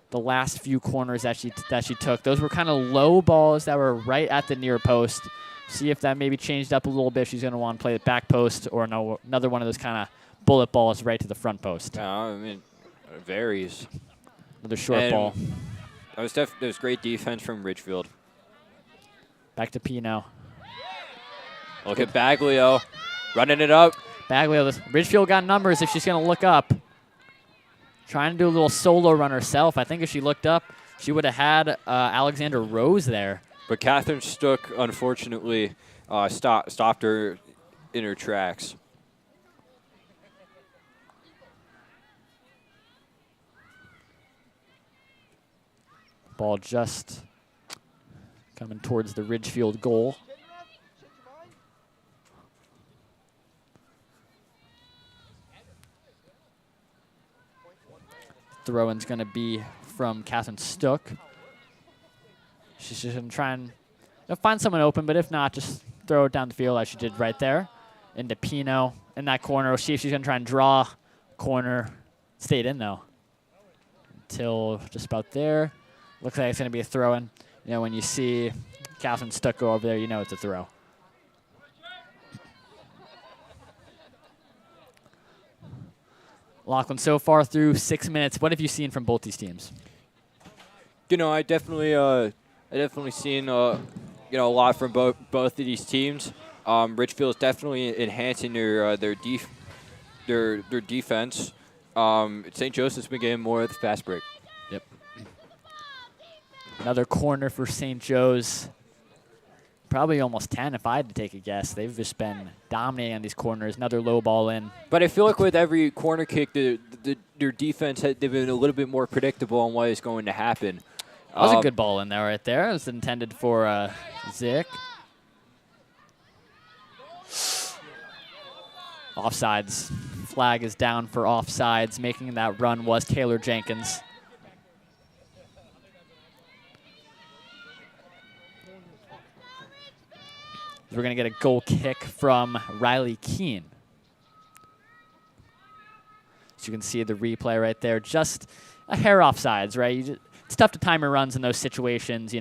the last few corners that she took. Those were kind of low balls that were right at the near post. See if that maybe changed up a little bit. She's going to want to play the back post or another one of those kind of bullet balls right to the front post. I mean, it varies. Another short ball. That was great defense from Ridgefield. Back to Pino. Look at Baglio running it up. Baglio, Ridgefield got numbers if she's going to look up. Trying to do a little solo run herself. I think if she looked up, she would have had Alexander Rose there. But Catherine Stook, unfortunately, stopped her in her tracks. Ball just coming towards the Ridgefield goal. Throw-in's going to be from Catherine Stook. She's just going to try and find someone open, but if not, just throw it down the field like she did right there into Pino in that corner. We'll see if she's going to try and draw corner. Stayed in, though, until just about there. Looks like it's going to be a throw-in. When you see Catherine Stook go over there, you know it's a throw. Lachlan, so far through 6 minutes, what have you seen from both these teams? I definitely seen a lot from both of these teams. Ridgefield is definitely enhancing their defense. St. Joseph's been getting more of the fast break. Yep. Another corner for St. Joe's. Probably almost 10 if I had to take a guess. They've just been dominating on these corners. Another low ball in. But I feel like with every corner kick, their defense, they've been a little bit more predictable on what is going to happen. That was a good ball in there right there. It was intended for Zick. Offsides. Flag is down for offsides. Making that run was Taylor Jenkins. We're going to get a goal kick from Riley Keene. So you can see the replay right there. Just a hair offsides, right? It's tough to time your runs in those situations,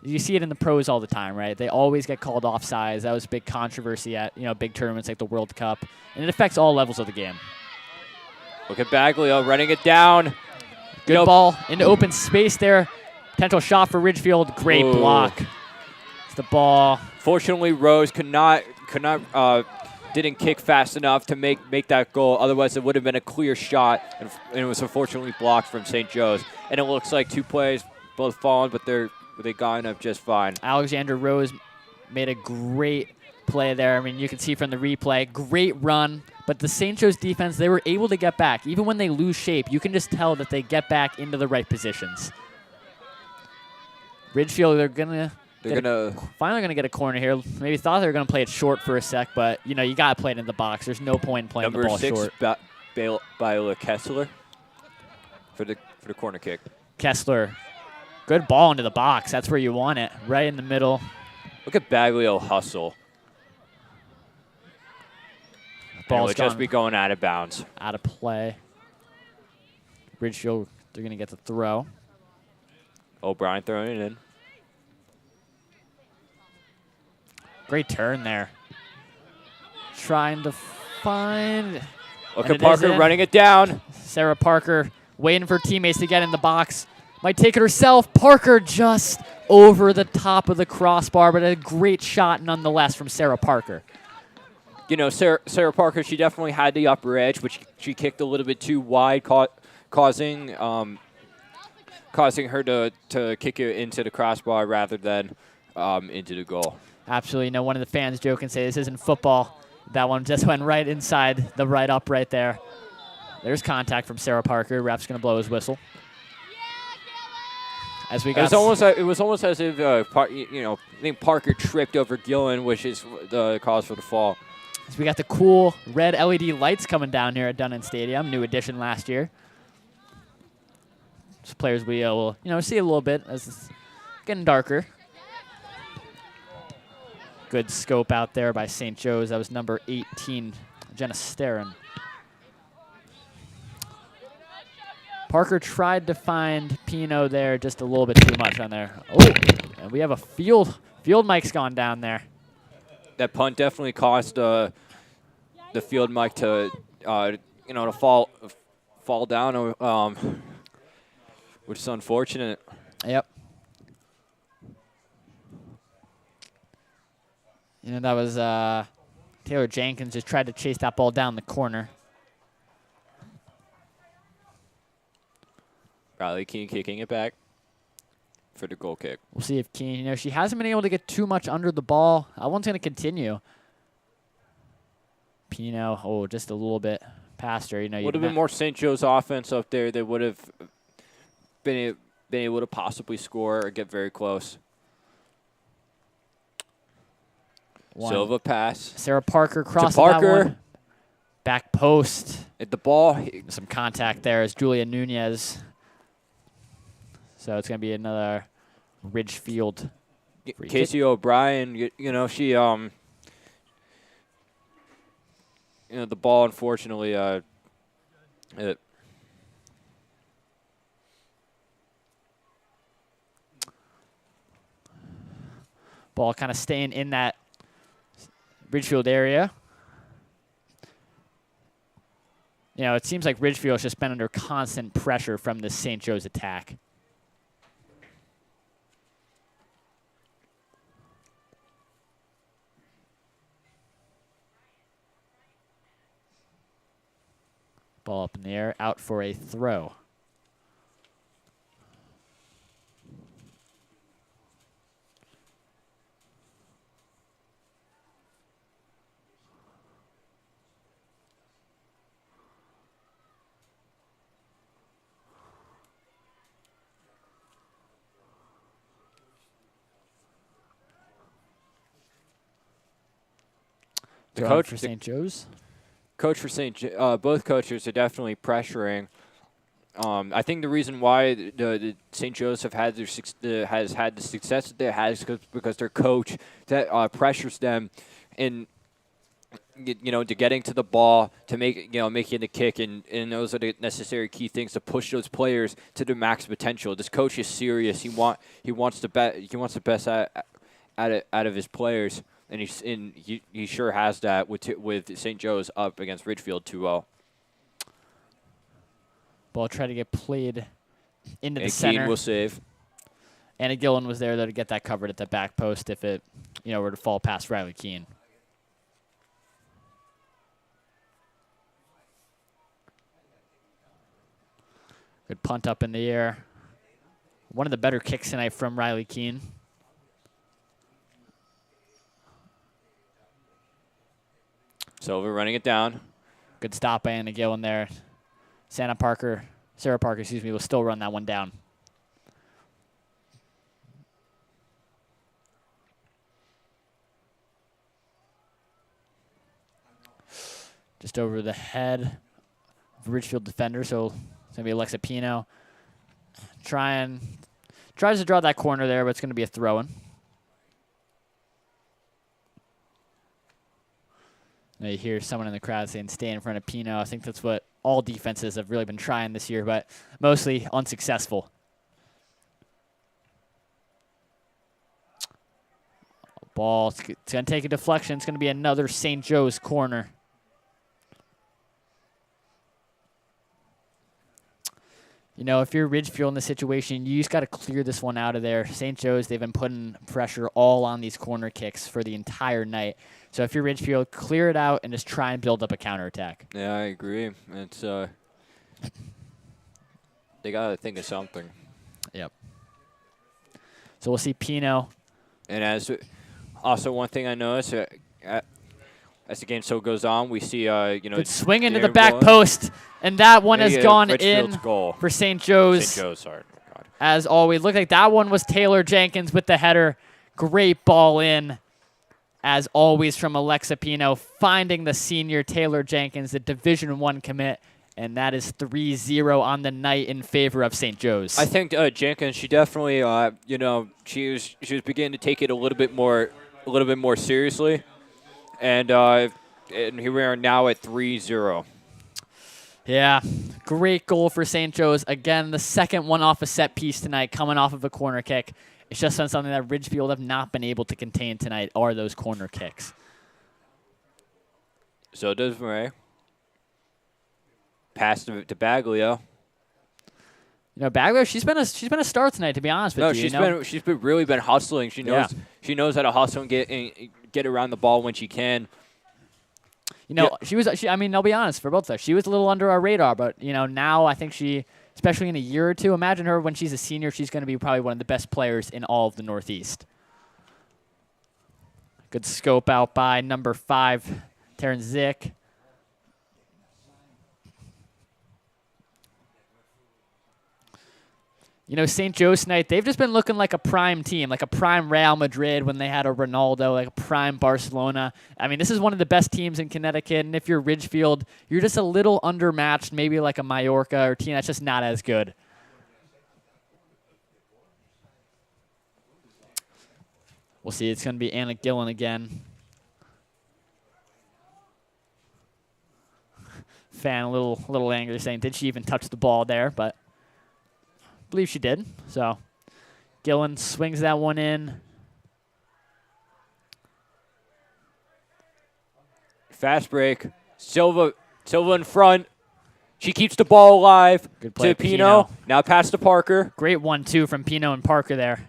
You see it in the pros all the time, right? They always get called offsides. That was a big controversy at big tournaments like the World Cup, and it affects all levels of the game. Look at Baglio running it down. Good ball into open space there. Potential shot for Ridgefield. Great block. It's the ball. Fortunately, Rose didn't kick fast enough to make that goal. Otherwise, it would have been a clear shot, and it was unfortunately blocked from St. Joe's. And it looks like two players both fallen, but they got up just fine. Alexander Rose made a great play there. I mean, you can see from the replay, great run. But the St. Joe's defense, they were able to get back. Even when they lose shape, you can just tell that they get back into the right positions. Ridgefield, they're finally gonna get a corner here. Maybe thought they were gonna play it short for a sec, but you gotta play it in the box. There's no point in playing the ball short. Number 6, Baila Kessler for the corner kick. Kessler, good ball into the box. That's where you want it, right in the middle. Look at Baglio hustle. Ball's will just be going out of bounds. Out of play. Ridgefield, they're gonna get the throw. O'Brien throwing it in. Great turn there. Trying to find. Look at Parker running it down. Sarah Parker waiting for teammates to get in the box. Might take it herself. Parker just over the top of the crossbar, but a great shot nonetheless from Sarah Parker. Sarah Parker, she definitely had the upper edge, but she kicked a little bit too wide, causing her to kick it into the crossbar rather than into the goal. Absolutely. One of the fans joke and say this isn't football. That one just went right inside the right up right there. There's contact from Sarah Parker. Ref's going to blow his whistle. As we got it was almost as if I think Parker tripped over Gillen, which is the cause for the fall. So we got the cool red LED lights coming down here at Dunnan Stadium, new addition last year. So players we will see a little bit as it's getting darker. Good scope out there by St. Joe's. That was number 18, Jenna Starren. Parker tried to find Pino there just a little bit too much on there. Oh, and we have a field mic's gone down there. That punt definitely caused the field mic to to fall down, which is unfortunate. Yep. That was Taylor Jenkins just tried to chase that ball down the corner. Riley Keene kicking it back for the goal kick. We'll see if Keene, she hasn't been able to get too much under the ball. That one's going to continue. Pino, just a little bit past her. Would have been more St. Joe's offense up there. They would have been able to possibly score or get very close. Silva pass. Sarah Parker crosses that one. Back post. At the ball. Some contact there as Julia Nunez. So it's going to be another Ridgefield. Casey O'Brien, she, the ball, unfortunately, ball kind of staying in that Ridgefield area. It seems like Ridgefield's just been under constant pressure from the St. Joe's attack. Ball up in the air, out for a throw. The coach for St. Joe's. Coach for both coaches are definitely pressuring. I think the reason why the St. Joe's have had has had the success that they had is because their coach that pressures them in to getting to the ball, to making the kick, and those are the necessary key things to push those players to their max potential. This coach is serious. He wants the best out of his players, and he sure has that with St. Joe's up against Ridgefield 2-0. Ball tried to get played into the And center. Keene will save. Anna Gillen was there, though, to get that covered at the back post if it, were to fall past Riley Keene. Good punt up in the air. One of the better kicks tonight from Riley Keene. Silva running it down. Good stop by Anna Gillen there. Sarah Parker, will still run that one down. Just over the head of Ridgefield defender, so it's going to be Alexa Pino. Tries to draw that corner there, but it's going to be a throw-in. Now you hear someone in the crowd saying, stay in front of Pino. I think that's what all defenses have really been trying this year, but mostly unsuccessful. Ball, it's going to take a deflection. It's going to be another St. Joe's corner. If you're Ridgefield in this situation, you just got to clear this one out of there. St. Joe's, they've been putting pressure all on these corner kicks for the entire night. So if you're Ridgefield, clear it out and just try and build up a counterattack. Yeah, I agree. It's they got to think of something. Yep. So we'll see Pino. And also one thing I noticed, as the game goes on, we see Good swing into the back post, and that one has gone in goal for St. Joe's. St. Joe's, sorry. God. As always, looked like that one was Taylor Jenkins with the header. Great ball in, as always, from Alexa Pino, finding the senior Taylor Jenkins, the Division I commit, and that is 3-0 on the night in favor of St. Joe's. I think Jenkins, she definitely, she was beginning to take it a little bit more seriously. And here we are now at 3-0. Yeah, great goal for St. Joe's. Again, the second one off a set piece tonight, coming off of a corner kick. It's just been something that Ridgefield have not been able to contain tonight, are those corner kicks. So does Murray. Pass to Baglio. Baglio, she's been a star tonight, to be honest with you. She's really been hustling. She knows how to hustle and get around the ball when she can. I'll be honest, for both of us, she was a little under our radar, but now I think she, especially in a year or two, imagine her when she's a senior, she's going to be probably one of the best players in all of the Northeast. Good scope out by number 5, Taryn Zick. St. Joe's tonight, they've just been looking like a prime team, like a prime Real Madrid when they had a Ronaldo, like a prime Barcelona. I mean, this is one of the best teams in Connecticut, and if you're Ridgefield, you're just a little undermatched, maybe like a Mallorca or team that's just not as good. We'll see. It's going to be Anna Gillen again. Fan a little angry, saying, did she even touch the ball there? But I believe she did. So Gillen swings that one in. Fast break. Silva in front. She keeps the ball alive. Good play to Pino. Now pass to Parker. Great 1-2 from Pino and Parker there.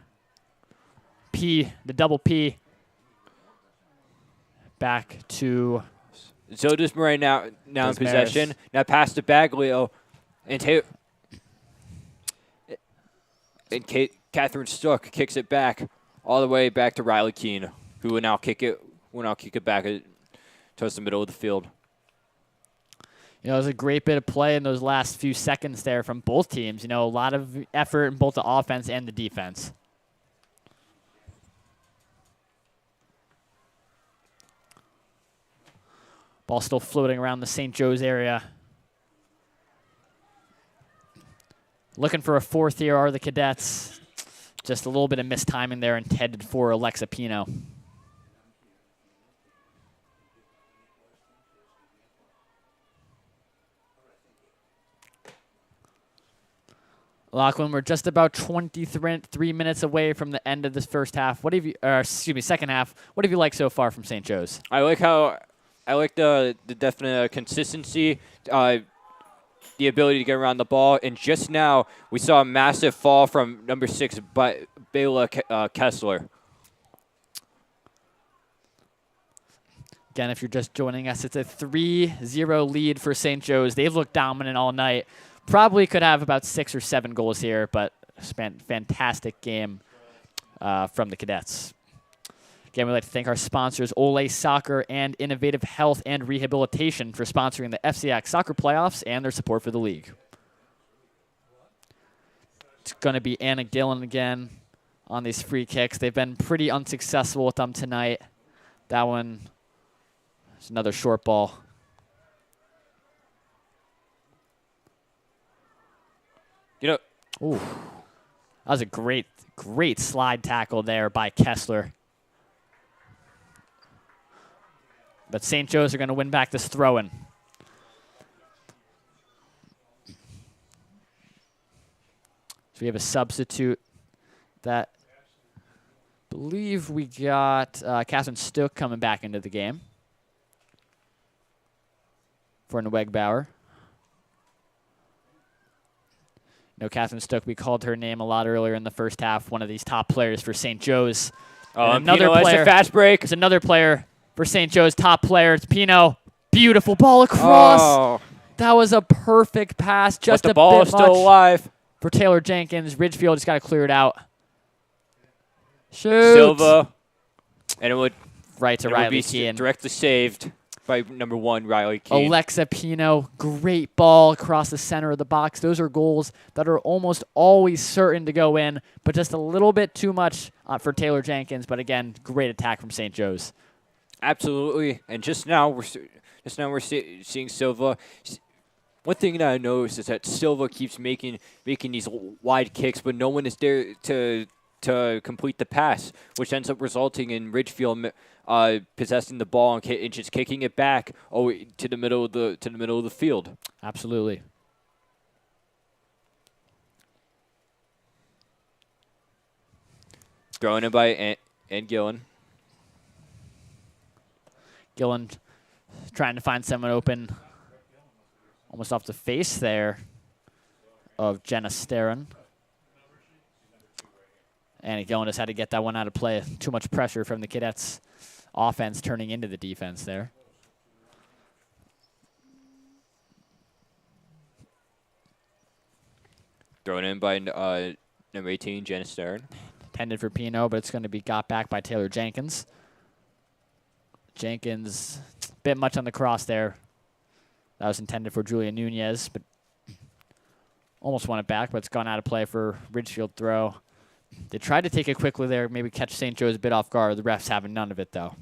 The double P. Back to... So does Murray now in possession. Now pass to Baglio. And Catherine Stuck kicks it back all the way back to Riley Keene, who will now kick it back towards the middle of the field. It was a great bit of play in those last few seconds there from both teams. A lot of effort in both the offense and the defense. Ball still floating around the St. Joe's area. Looking for a fourth here are the Cadets. Just a little bit of mistiming there intended for Alexa Pino. Lachlan, we're just about 23 minutes away from the end of this first half. What have you, second half. What have you liked so far from St. Joe's? I like the definite consistency, the ability to get around the ball, and just now we saw a massive fall from number 6, Bayla Kessler. Again, if you're just joining us, it's a 3-0 lead for St. Joe's. They've looked dominant all night. Probably could have about 6 or 7 goals here, but fantastic game from the Cadets. Again, we'd like to thank our sponsors, Ole Soccer and Innovative Health and Rehabilitation, for sponsoring the FCIAC soccer playoffs and their support for the league. It's going to be Anna Gillen again on these free kicks. They've been pretty unsuccessful with them tonight. That one is another short ball. Ooh, that was a great slide tackle there by Kessler. But St. Joe's are going to win back this throw-in. So we have a substitute that I believe we got Catherine Stook coming back into the game for Nwegbauer. Catherine Stook, we called her name a lot earlier in the first half, one of these top players for St. Joe's. Another player. Fast break. There's another player for St. Joe's, top player. It's Pino. Beautiful ball across. Oh. That was a perfect pass. Just but the a ball bit is still alive. For Taylor Jenkins. Ridgefield just got to clear it out. Shoot. Silva. And it would, right to Riley Keane. Directly saved by number 1, Riley Keane. Alexa Pino, great ball across the center of the box. Those are goals that are almost always certain to go in, but just a little bit too much for Taylor Jenkins. But again, great attack from St. Joe's. Absolutely, and just now we're seeing Silva. One thing that I noticed is that Silva keeps making these wide kicks, but no one is there to complete the pass, which ends up resulting in Ridgefield possessing the ball and just kicking it back to the middle of the field. Absolutely. Thrown in by Ann Gillen. Gillen trying to find someone open, almost off the face there of Jenna Starren. And Gillen just had to get that one out of play. Too much pressure from the Cadets' offense turning into the defense there. Thrown in by number 18, Jenna Starren. Intended for Pino, but it's going to be got back by Taylor Jenkins. Jenkins, a bit much on the cross there. That was intended for Julia Nunez, but almost won it back, but it's gone out of play for Ridgefield throw. They tried to take it quickly there, maybe catch St. Joe's a bit off guard. The refs having none of it, though.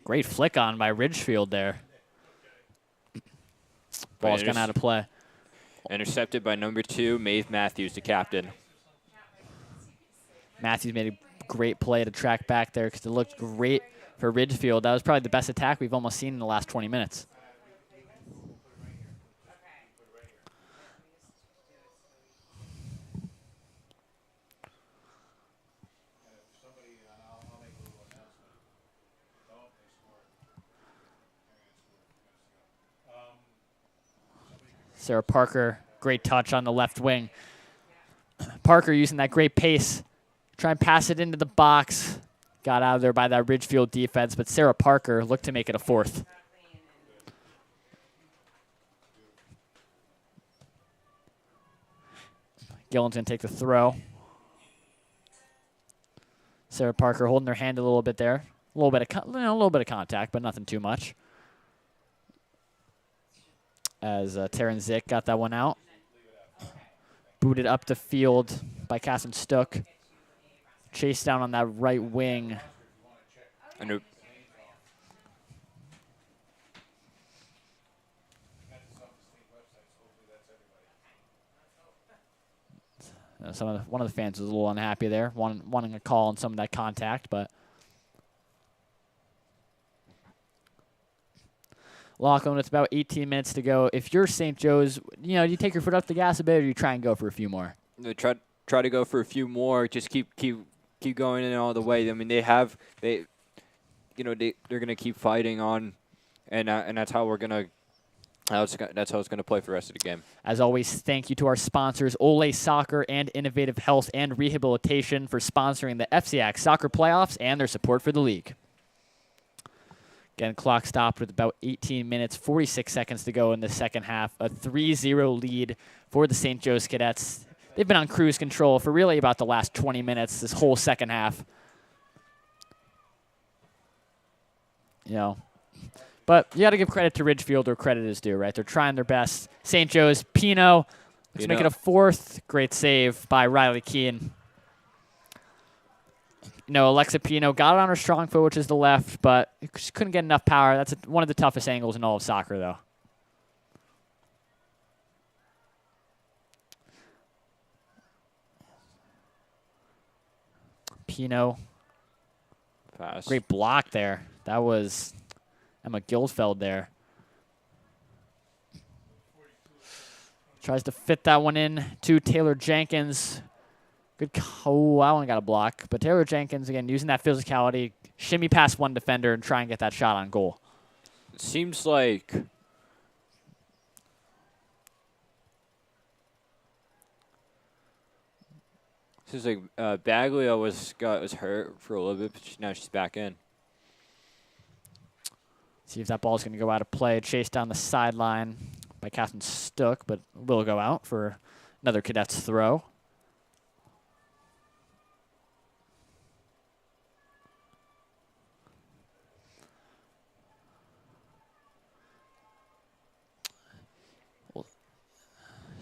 Great flick on by Ridgefield there. Ball's gone out of play. Intercepted by number 2, Maeve Matthews, the captain. Matthews made a great play to track back there because it looked great for Ridgefield. That was probably the best attack we've almost seen in the last 20 minutes. Sarah Parker, great touch on the left wing. Parker using that great pace. Try and pass it into the box. Got out of there by that Ridgefield defense, but Sarah Parker looked to make it a 4th. Gillen's going to take the throw. Sarah Parker holding her hand a little bit there. A little bit of contact, but nothing too much. As Taryn Zick got that one out. Booted up the field by Casson Stuck. Chased down on that right wing. And one of the fans was a little unhappy there, wanting a call on some of that contact, but Lachlan, it's about 18 minutes to go. If you're St. Joe's, do you take your foot off the gas a bit, or do you try and go for a few more? Try to go for a few more. Just keep going in all the way. I mean, they're gonna keep fighting on, and that's how that's how it's gonna play for the rest of the game. As always, thank you to our sponsors, Ole Soccer and Innovative Health and Rehabilitation, for sponsoring the FCIAC soccer playoffs and their support for the league. Again, clock stopped with about 18 minutes, 46 seconds to go in the second half. A 3-0 lead for the St. Joe's Cadets. They've been on cruise control for really about the last 20 minutes, this whole second half. But you got to give credit to Ridgefield where credit is due, right? They're trying their best. St. Joe's, Pino, let's make it a fourth. Great save by Riley Keane. Alexa Pino got it on her strong foot, which is the left, but she couldn't get enough power. That's one of the toughest angles in all of soccer, though. Pino. Pass. Great block there. That was Emma Gilfeld there. Tries to fit that one in to Taylor Jenkins. Good. Oh, I only got a block. But Taylor Jenkins, again, using that physicality, shimmy past one defender and try and get that shot on goal. It seems like Baglio was hurt for a little bit, but now she's back in. See if that ball's going to go out of play. Chased down the sideline by Catherine Stuck, but will go out for another Cadets throw.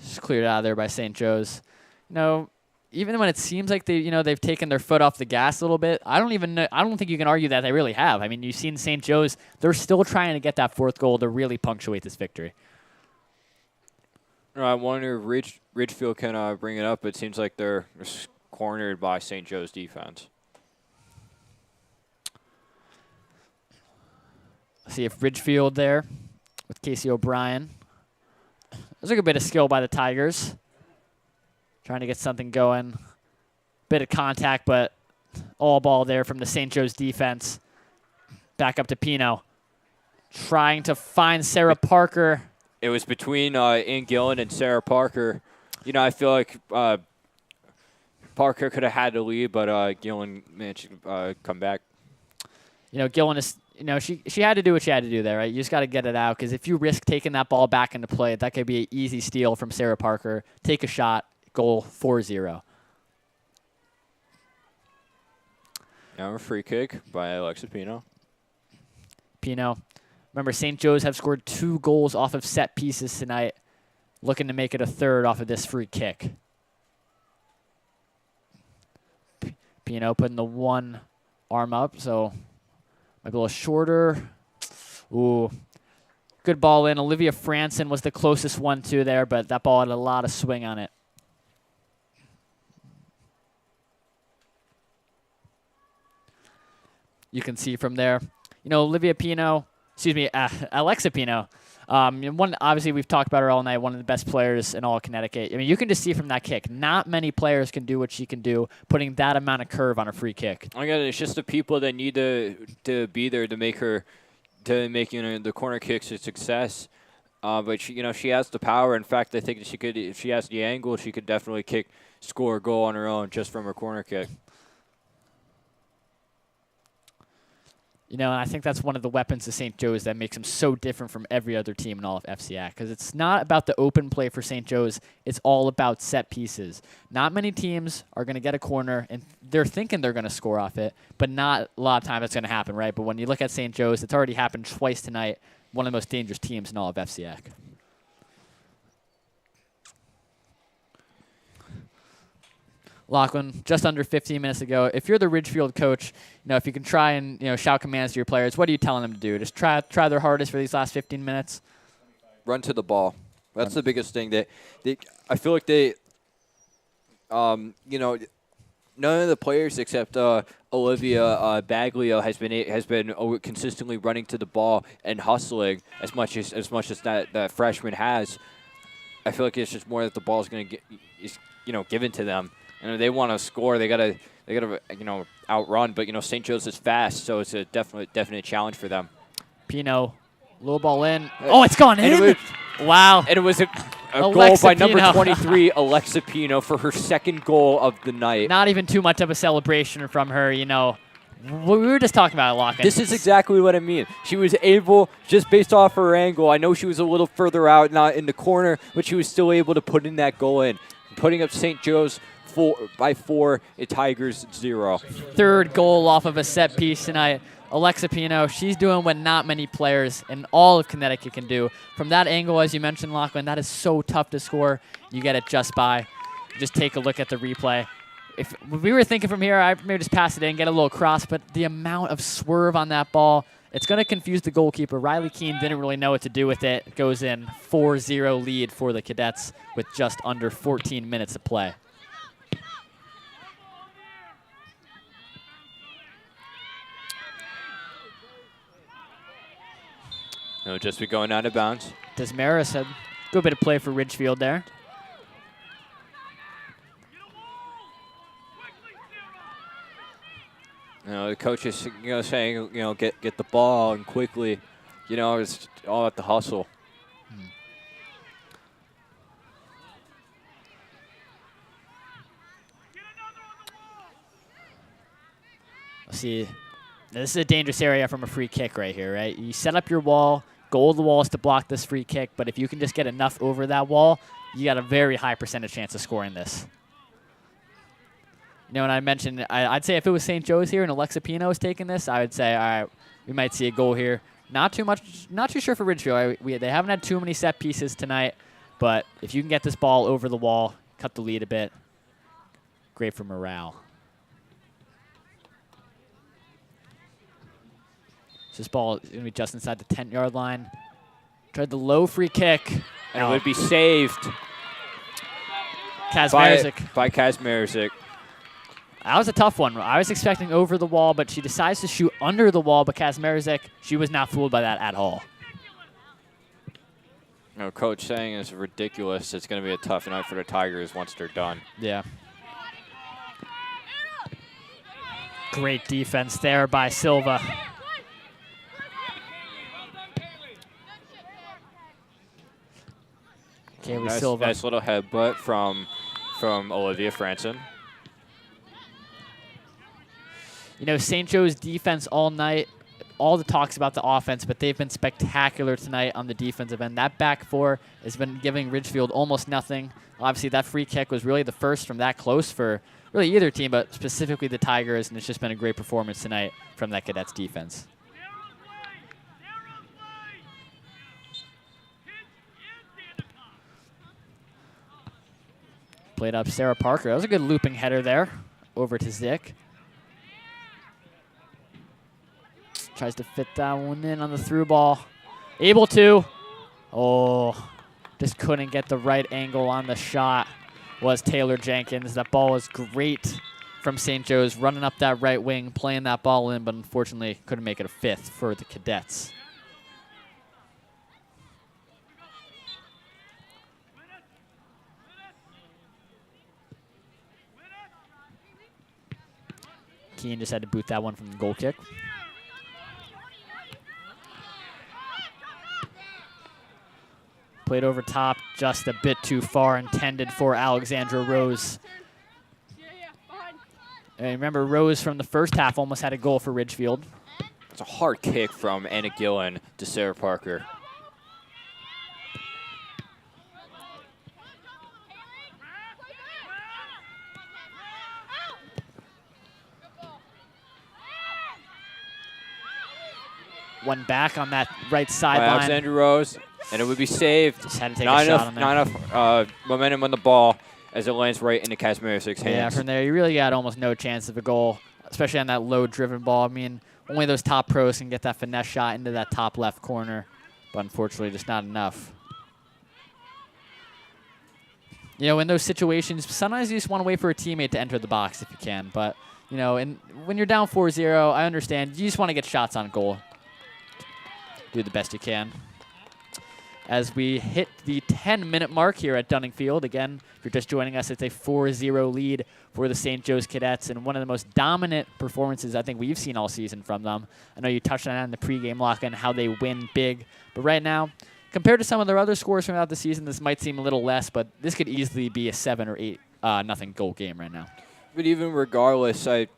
Just cleared out of there by St. Joe's. Even when it seems like they've taken their foot off the gas a little bit, I don't think you can argue that they really have. I mean, you've seen St. Joe's; they're still trying to get that fourth goal to really punctuate this victory. I wonder if Ridgefield can bring it up. It seems like they're cornered by St. Joe's defense. See if Ridgefield there with Casey O'Brien. There's like a bit of skill by the Tigers. Trying to get something going. Bit of contact, but all ball there from the St. Joe's defense. Back up to Pino. Trying to find Sarah Parker. It was between Ann Gillen and Sarah Parker. I feel like Parker could have had the lead, but Gillen managed to come back. Gillen is, she had to do what she had to do there, right? You just got to get it out, because if you risk taking that ball back into play, that could be an easy steal from Sarah Parker. Take a shot. Goal 4-0. Now a free kick by Alexa Pino. Pino. Remember, St. Joe's have scored 2 goals off of set pieces tonight. Looking to make it a third off of this free kick. Pino putting the one arm up, so might be a little shorter. Ooh. Good ball in. Olivia Franson was the closest one to there, but that ball had a lot of swing on it. You can see from there, Alexa Pino. Obviously, we've talked about her all night. One of the best players in all of Connecticut. I mean, you can just see from that kick, not many players can do what she can do, putting that amount of curve on a free kick. Again, it's just the people that need to be there to make the corner kicks a success. But she has the power. In fact, I think if she has the angle, she could definitely score a goal on her own just from her corner kick. And I think that's one of the weapons of St. Joe's that makes them so different from every other team in all of FCIAC, because it's not about the open play for St. Joe's. It's all about set pieces. Not many teams are going to get a corner, and they're thinking they're going to score off it, but not a lot of time it's going to happen, right? But when you look at St. Joe's, it's already happened twice tonight, one of the most dangerous teams in all of FCIAC. Lachlan, just under 15 minutes ago, if you're the Ridgefield coach, if you can try and shout commands to your players, what are you telling them to do? Just try their hardest for these last 15 minutes. Run to the ball. That's the biggest thing. I feel like they, none of the players except Olivia Baglio has been consistently running to the ball and hustling as much as that freshman has. I feel like it's just more that the ball is going to get given to them, and if they want to score, they gotta outrun. But St. Joe's is fast, so it's a definite challenge for them. Pino, low ball in. Oh, it's gone in. Wow. And it was a goal by number 23, Alexa Pino, for her second goal of the night. Not even too much of a celebration from her, We were just talking about it, Lachlan. This is exactly what I mean. She was able, just based off her angle, I know she was a little further out, not in the corner, but she was still able to put in that goal in. Putting up St. Joe's 4 at Tigers 0. Third goal off of a set piece tonight. Alexa Pino, she's doing what not many players in all of Connecticut can do. From that angle, as you mentioned, Lachlan, that is so tough to score. You get it just by. Just take a look at the replay. If we were thinking from here, I maybe just pass it in, get a little cross, but the amount of swerve on that ball, it's going to confuse the goalkeeper. Riley Keene didn't really know what to do with it. It goes in 4-0 lead for the Cadets with just under 14 minutes of play. It'll just be going out of bounds. Desmaris had a good bit of play for Ridgefield there. The coach is saying, get the ball and quickly. It's all at the hustle. Let's see. This is a dangerous area from a free kick right here, right? You set up your wall. Goal of the wall is to block this free kick, but if you can just get enough over that wall, you got a very high percentage chance of scoring this. And I mentioned, I'd say if it was St. Joe's here and Alexa Pino was taking this, I would say, all right, we might see a goal here. Not too sure for Ridgefield. They haven't had too many set pieces tonight, but if you can get this ball over the wall, cut the lead a bit, great for morale. So this ball is going to be just inside the 10-yard line. Tried the low free kick. And it would be saved Kazmarzik. by Kazmarzik. That was a tough one. I was expecting over the wall, but she decides to shoot under the wall. But Kazmarzik, she was not fooled by that at all. Coach saying it's ridiculous. It's going to be a tough night for the Tigers once they're done. Yeah. Great defense there by Silva. Silva. Nice little headbutt from Olivia Franson. St. Joe's defense all night, all the talks about the offense, but they've been spectacular tonight on the defensive end. That back four has been giving Ridgefield almost nothing. Obviously, that free kick was really the first from that close for really either team, but specifically the Tigers, and it's just been a great performance tonight from that Cadets defense. Played up Sarah Parker. That was a good looping header there over to Zick. Tries to fit that one in on the through ball. Able to. Oh, just couldn't get the right angle on the shot was Taylor Jenkins. That ball was great from St. Joe's, running up that right wing, playing that ball in, but unfortunately couldn't make it a fifth for the Cadets. Keene just had to boot that one from the goal kick. Played over top, just a bit too far, intended for Alexandra Rose. And remember, Rose from the first half almost had a goal for Ridgefield. It's a hard kick from Anna Gillen to Sarah Parker. One back on that right sideline. Alexandra Rose, and it would be saved. Just had to take a shot on there. Not enough momentum on the ball. as it lands right into Kazmierczyk's hands. Yeah, from there, you really got almost no chance of a goal, especially on that low-driven ball. I mean, only those top pros can get that finesse shot into that top left corner, but unfortunately just not enough. You know, in those situations, sometimes you just want to wait for a teammate to enter the box if you can. But, you know, when you're down 4-0, I understand. You just want to get shots on goal. Do the best you can. As we hit the 10-minute mark here at Dunning Field. Again, if you're just joining us, it's a 4-0 lead for the St. Joe's Cadets, and one of the most dominant performances I think we've seen all season from them. I know you touched on that in the pregame lock and how they win big, but right now, compared to some of their other scores from throughout the season, this might seem a little less, but this could easily be a 7 or 8 nothing goal game right now. But even regardless, I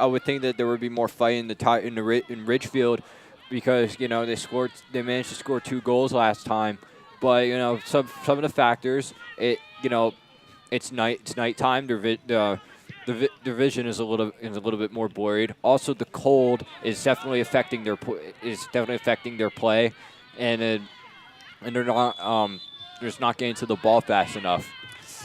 would think that there would be more fight in Ridgefield, because you know they managed to score 2 goals last time, but you know some of the factors, it's nighttime. The vision is a little bit more blurred. Also, the cold is definitely affecting their play, and they're not just not getting to the ball fast enough.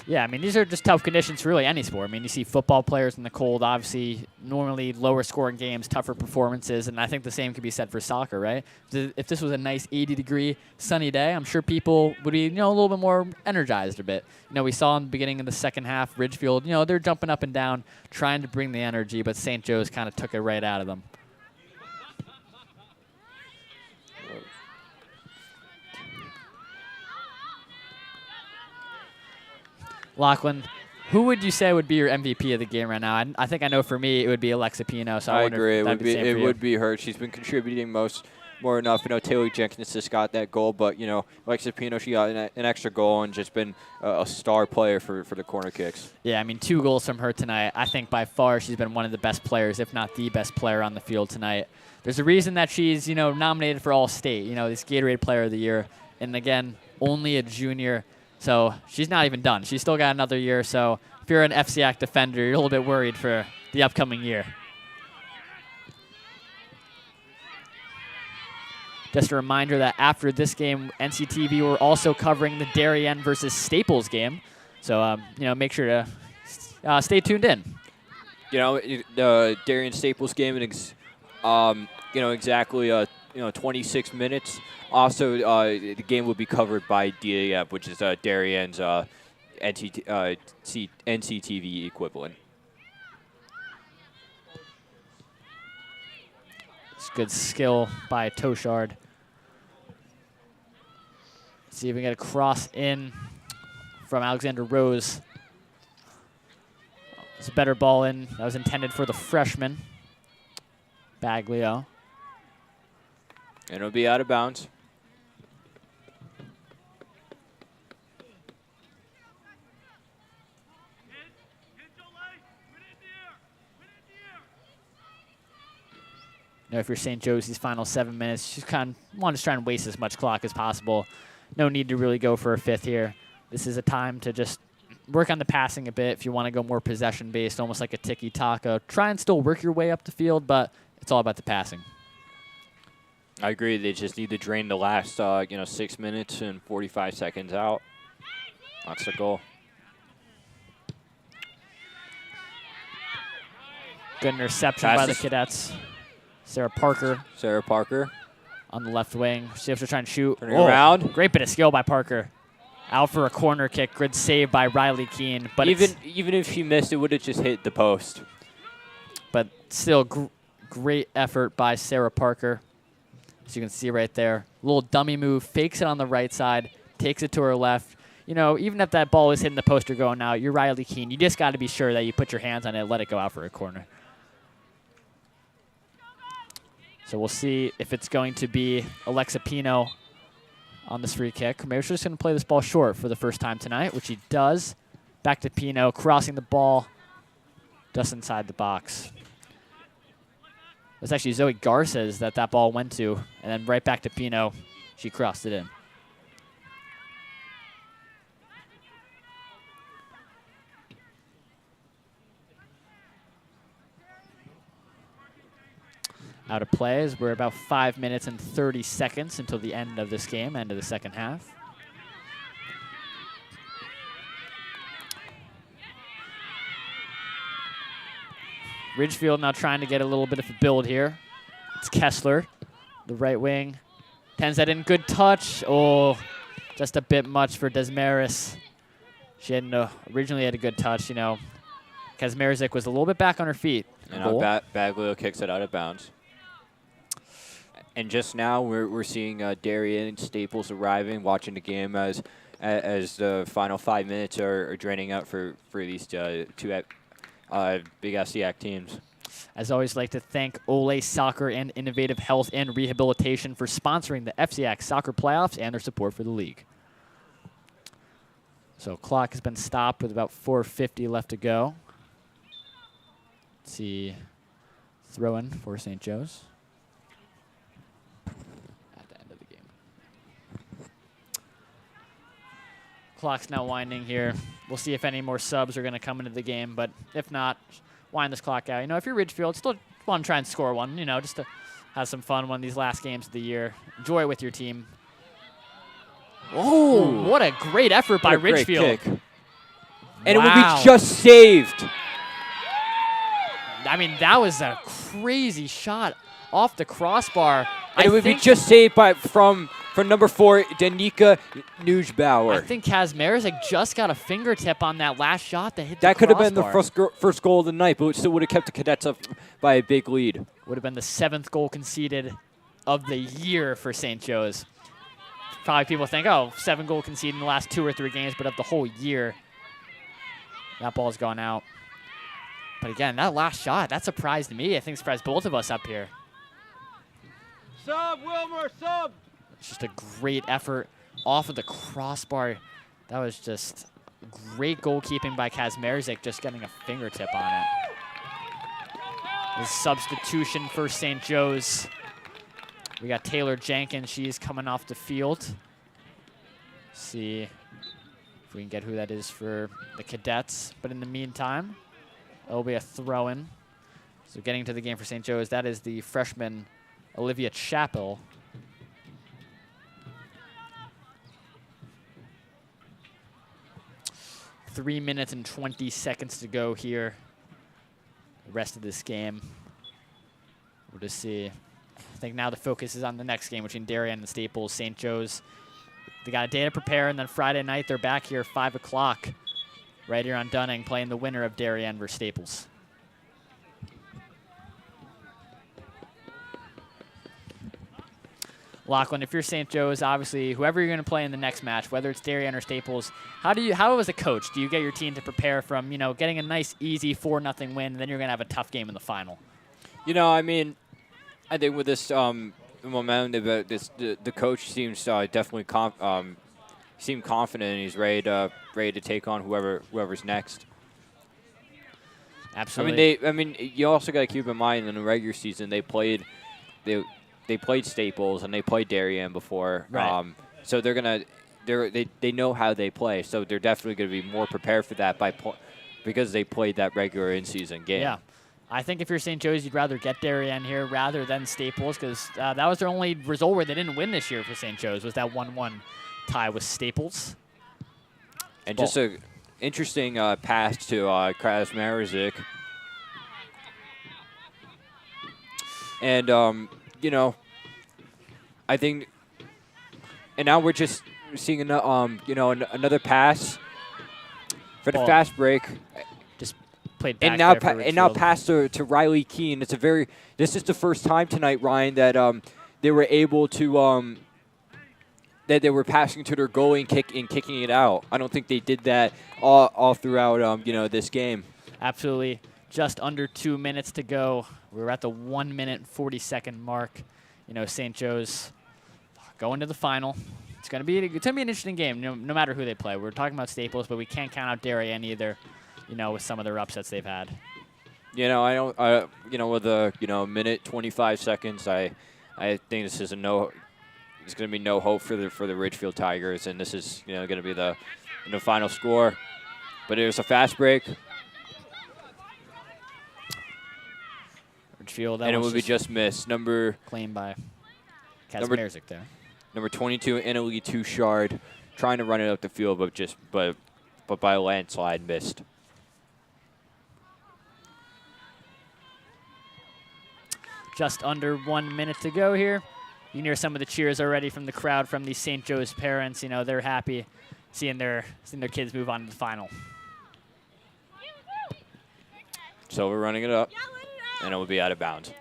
Yeah, I mean, these are just tough conditions for really any sport. I mean, you see football players in the cold, obviously, normally lower scoring games, tougher performances, and I think the same could be said for soccer, right? If this was a nice 80-degree sunny day, I'm sure people would be, a little bit more energized a bit. We saw in the beginning of the second half, Ridgefield, they're jumping up and down, trying to bring the energy, but St. Joe's kind of took it right out of them. Lachlan, who would you say would be your MVP of the game right now? I think I know for me it would be Alexa Pino. So I agree. It would be her. She's been contributing more enough. Taylor Jenkins just got that goal, but Alexa Pino, she got an extra goal and just been a star player for the corner kicks. Yeah, I mean 2 goals from her tonight. I think by far she's been one of the best players, if not the best player on the field tonight. There's a reason that she's nominated for All-State. This Gatorade Player of the Year, and again only a junior. So she's not even done. She's still got another year. So if you're an FCIAC defender, you're a little bit worried for the upcoming year. Just a reminder that after this game, NCTV were also covering the Darien versus Staples game. So, make sure to stay tuned in. The Darien Staples game, exactly 26 minutes. Also, the game will be covered by DAF, which is Darien's NCTV equivalent. It's good skill by Toshard. See if we can get a cross in from Alexander Rose. It's a better ball in. That was intended for the freshman, Baglio. And it'll be out of bounds. If you're St. Joe's, these final 7 minutes, you kind of want to try and waste as much clock as possible. No need to really go for a 5th here. This is a time to just work on the passing a bit if you want to go more possession-based, almost like a tiki-taka. Try and still work your way up the field, but it's all about the passing. I agree. They just need to drain the last, 6 minutes and 45 seconds out. That's the goal. Good interception by the Cadets. Sarah Parker on the left wing. See if she'll try and shoot. Turning around. Great bit of skill by Parker. Out for a corner kick. Good save by Riley Keene. But even if she missed, it would have just hit the post. But still, great effort by Sarah Parker. As you can see right there. Little dummy move. Fakes it on the right side. Takes it to her left. Even if that ball is hitting the post or going out, you're Riley Keene. You just got to be sure that you put your hands on it and let it go out for a corner. So we'll see if it's going to be Alexa Pino on this free kick. Maybe she's just going to play this ball short for the first time tonight, which he does. Back to Pino, crossing the ball just inside the box. It was actually Zoe Garces that ball went to, and then right back to Pino. She crossed it in. Out of play as we're about 5 minutes and 30 seconds until the end of this game, end of the second half. Ridgefield now trying to get a little bit of a build here. It's Kessler, the right wing. Tens that in, good touch. Oh, just a bit much for Desmaris. She hadn't originally had a good touch, you know. Kazmierzik was a little bit back on her feet. And Baglio kicks it out of bounds. And just now we're seeing Darien Staples arriving, watching the game as the final 5 minutes are draining out for these two big FCIAC teams. As always, I'd like to thank Ole Soccer and Innovative Health and Rehabilitation for sponsoring the FCIAC soccer playoffs and their support for the league. So clock has been stopped with about 4:50 left to go. Let's see, throw-in for St. Joe's at the end of the game. Clock's now winding here. We'll see if any more subs are going to come into the game, but if not, wind this clock out. You know, if you're Ridgefield, still want to try and score one, you know, just to have some fun one of these last games of the year. Enjoy it with your team. Oh, what a great effort by Ridgefield. And it will be just saved. I mean, that was a crazy shot off the crossbar. And it would be just saved from number 4, Danica Nujbauer. I think Kazmierzik just got a fingertip on that last shot that hit the That could have been the crossbar. first goal of the night, but it still would have kept the Cadets up by a big lead. Would have been the 7th goal conceded of the year for St. Joe's. Probably people think, oh, 7 goal conceded in the last 2 or 3 games, but of the whole year, that ball's gone out. But again, that last shot, that surprised me. I think it surprised both of us up here. Sub, Wilmer, sub! It's just a great effort off of the crossbar. That was just great goalkeeping by Kazmierzik, just getting a fingertip on it. The substitution for St. Joe's. We got Taylor Jenkins. She's coming off the field. See if we can get who that is for the Cadets. But in the meantime, it'll be a throw-in. So getting to the game for St. Joe's, that is the freshman Olivia Chappell. Three minutes and 20 seconds to go here. The rest of this game. We'll just see. I think now the focus is on the next game between Darien and Staples. St. Joe's, they got a day to prepare, and then Friday night they're back here 5 o'clock right here on Dunning playing the winner of Darien versus Staples. Lachlan, if you're St. Joe's, obviously whoever you're going to play in the next match, whether it's Darien or Staples, how as a coach do you get your team to prepare from, you know, getting a nice easy 4-0 win, and then you're going to have a tough game in the final? You know, I mean, I think with this momentum, the coach seems definitely confident, and he's ready to take on whoever's next. Absolutely. I mean, you also got to keep in mind in the regular season they played Staples and they played Darien before, right. So they know how they play, so they're definitely going to be more prepared for that because they played that regular in-season game. Yeah. I think if you're St. Joe's, you'd rather get Darien here rather than Staples, because that was their only result where they didn't win this year for St. Joe's, was that 1-1 tie with Staples. And just an interesting pass to Krasmarizik. And, you know, I think, and now we're just seeing another pass for the fast break. Played back and now pass to Riley Keene. This is the first time tonight, Ryan, that they were able to that they were passing to their goalie and kicking it out. I don't think they did that all throughout this game. Absolutely. Just under 2 minutes to go. We're at the 1 minute and 40-second mark. You know, St. Joe's going to the final. It's gonna be an interesting game, no matter who they play. We're talking about Staples, but we can't count out Darien either. You know, with some of their upsets they've had. You know, I don't. With a minute 25 seconds, I think this is There's going to be no hope for the Ridgefield Tigers, and this is going to be the final score. But it was a fast break. Ridgefield, and it would be just missed. Claimed by Kazmierzik there. Number 22, Annalie Touchard, trying to run it up the field, but by a landslide missed. just under 1 minute to go here. You can hear some of the cheers already from the crowd, from the St. Joe's parents. You know, they're happy seeing their kids move on to the final. So we're running it up, and it will be out of bounds.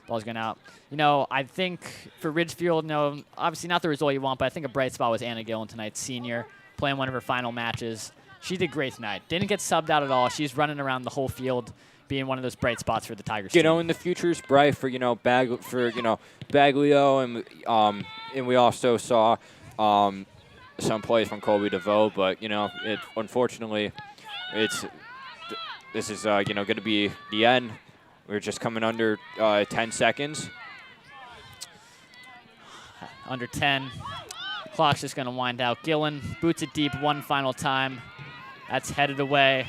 Ball's going out. You know, I think for Ridgefield, no, obviously not the result you want, but I think a bright spot was Anna Gillen tonight, senior, playing one of her final matches. She did great tonight. Didn't get subbed out at all. She's running around the whole field, being one of those bright spots for the Tigers. You know, and the future is bright for Baglio, and we also saw some plays from Colby DeVoe, but unfortunately, this is going to be the end. We're just coming under 10 seconds. Under 10. Clock's just going to wind out. Gillen boots it deep one final time. That's headed away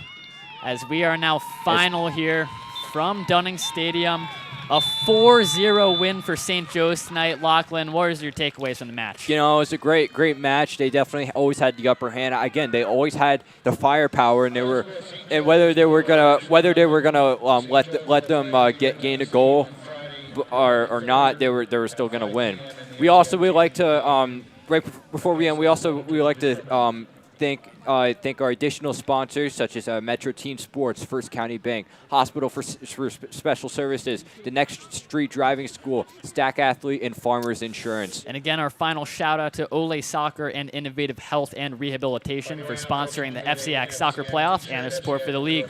as we are now final here from Dunning Stadium. A 4-0 win for St. Joe's tonight. Lachlan, what is your takeaways from the match? You know, it was a great match. They definitely always had the upper hand. Again, they always had the firepower, and whether they were gonna let them gain a goal or not, they were still gonna win. We like to right before we end. We like to thank our additional sponsors such as Metro Team Sports, First County Bank, Hospital for Special Services, the Next Street Driving School, Stack Athlete, and Farmers Insurance. And again, our final shout out to Ole Soccer and Innovative Health and Rehabilitation for sponsoring the FCIAC soccer playoffs and their support for the league.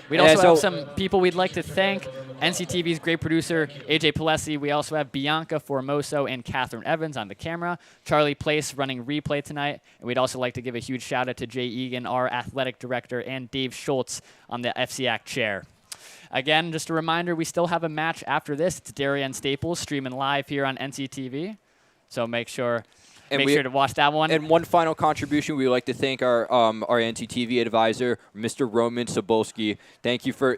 We'd also have some people we'd like to thank. NCTV's great producer, AJ Palesi. We also have Bianca Formoso and Catherine Evans on the camera. Charlie Place running replay tonight. And we'd also like to give a huge shout out to Jay Egan, our athletic director, and Dave Schultz on the FCIAC chair. Again, just a reminder, we still have a match after this. It's Darien Staples streaming live here on NCTV. So make sure to watch that one. And one final contribution, we would like to thank our NCTV advisor, Mr. Roman Sobolski. Thank you for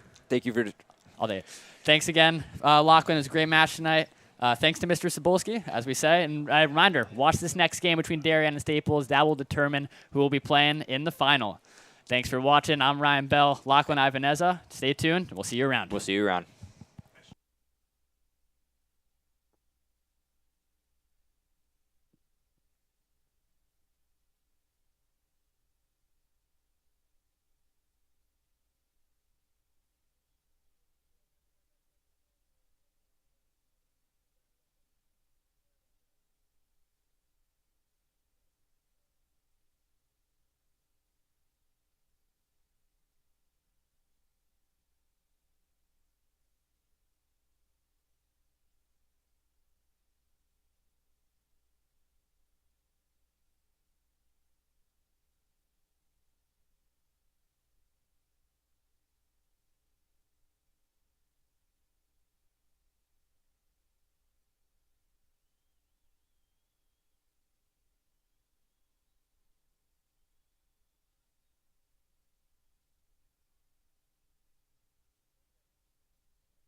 all day. Thanks again, Lachlan. It was a great match tonight. Thanks to Mr. Sobolski, as we say. And a reminder, watch this next game between Darien and Staples. That will determine who will be playing in the final. Thanks for watching. I'm Ryan Bell, Lachlan Ivaneza. Stay tuned. We'll see you around.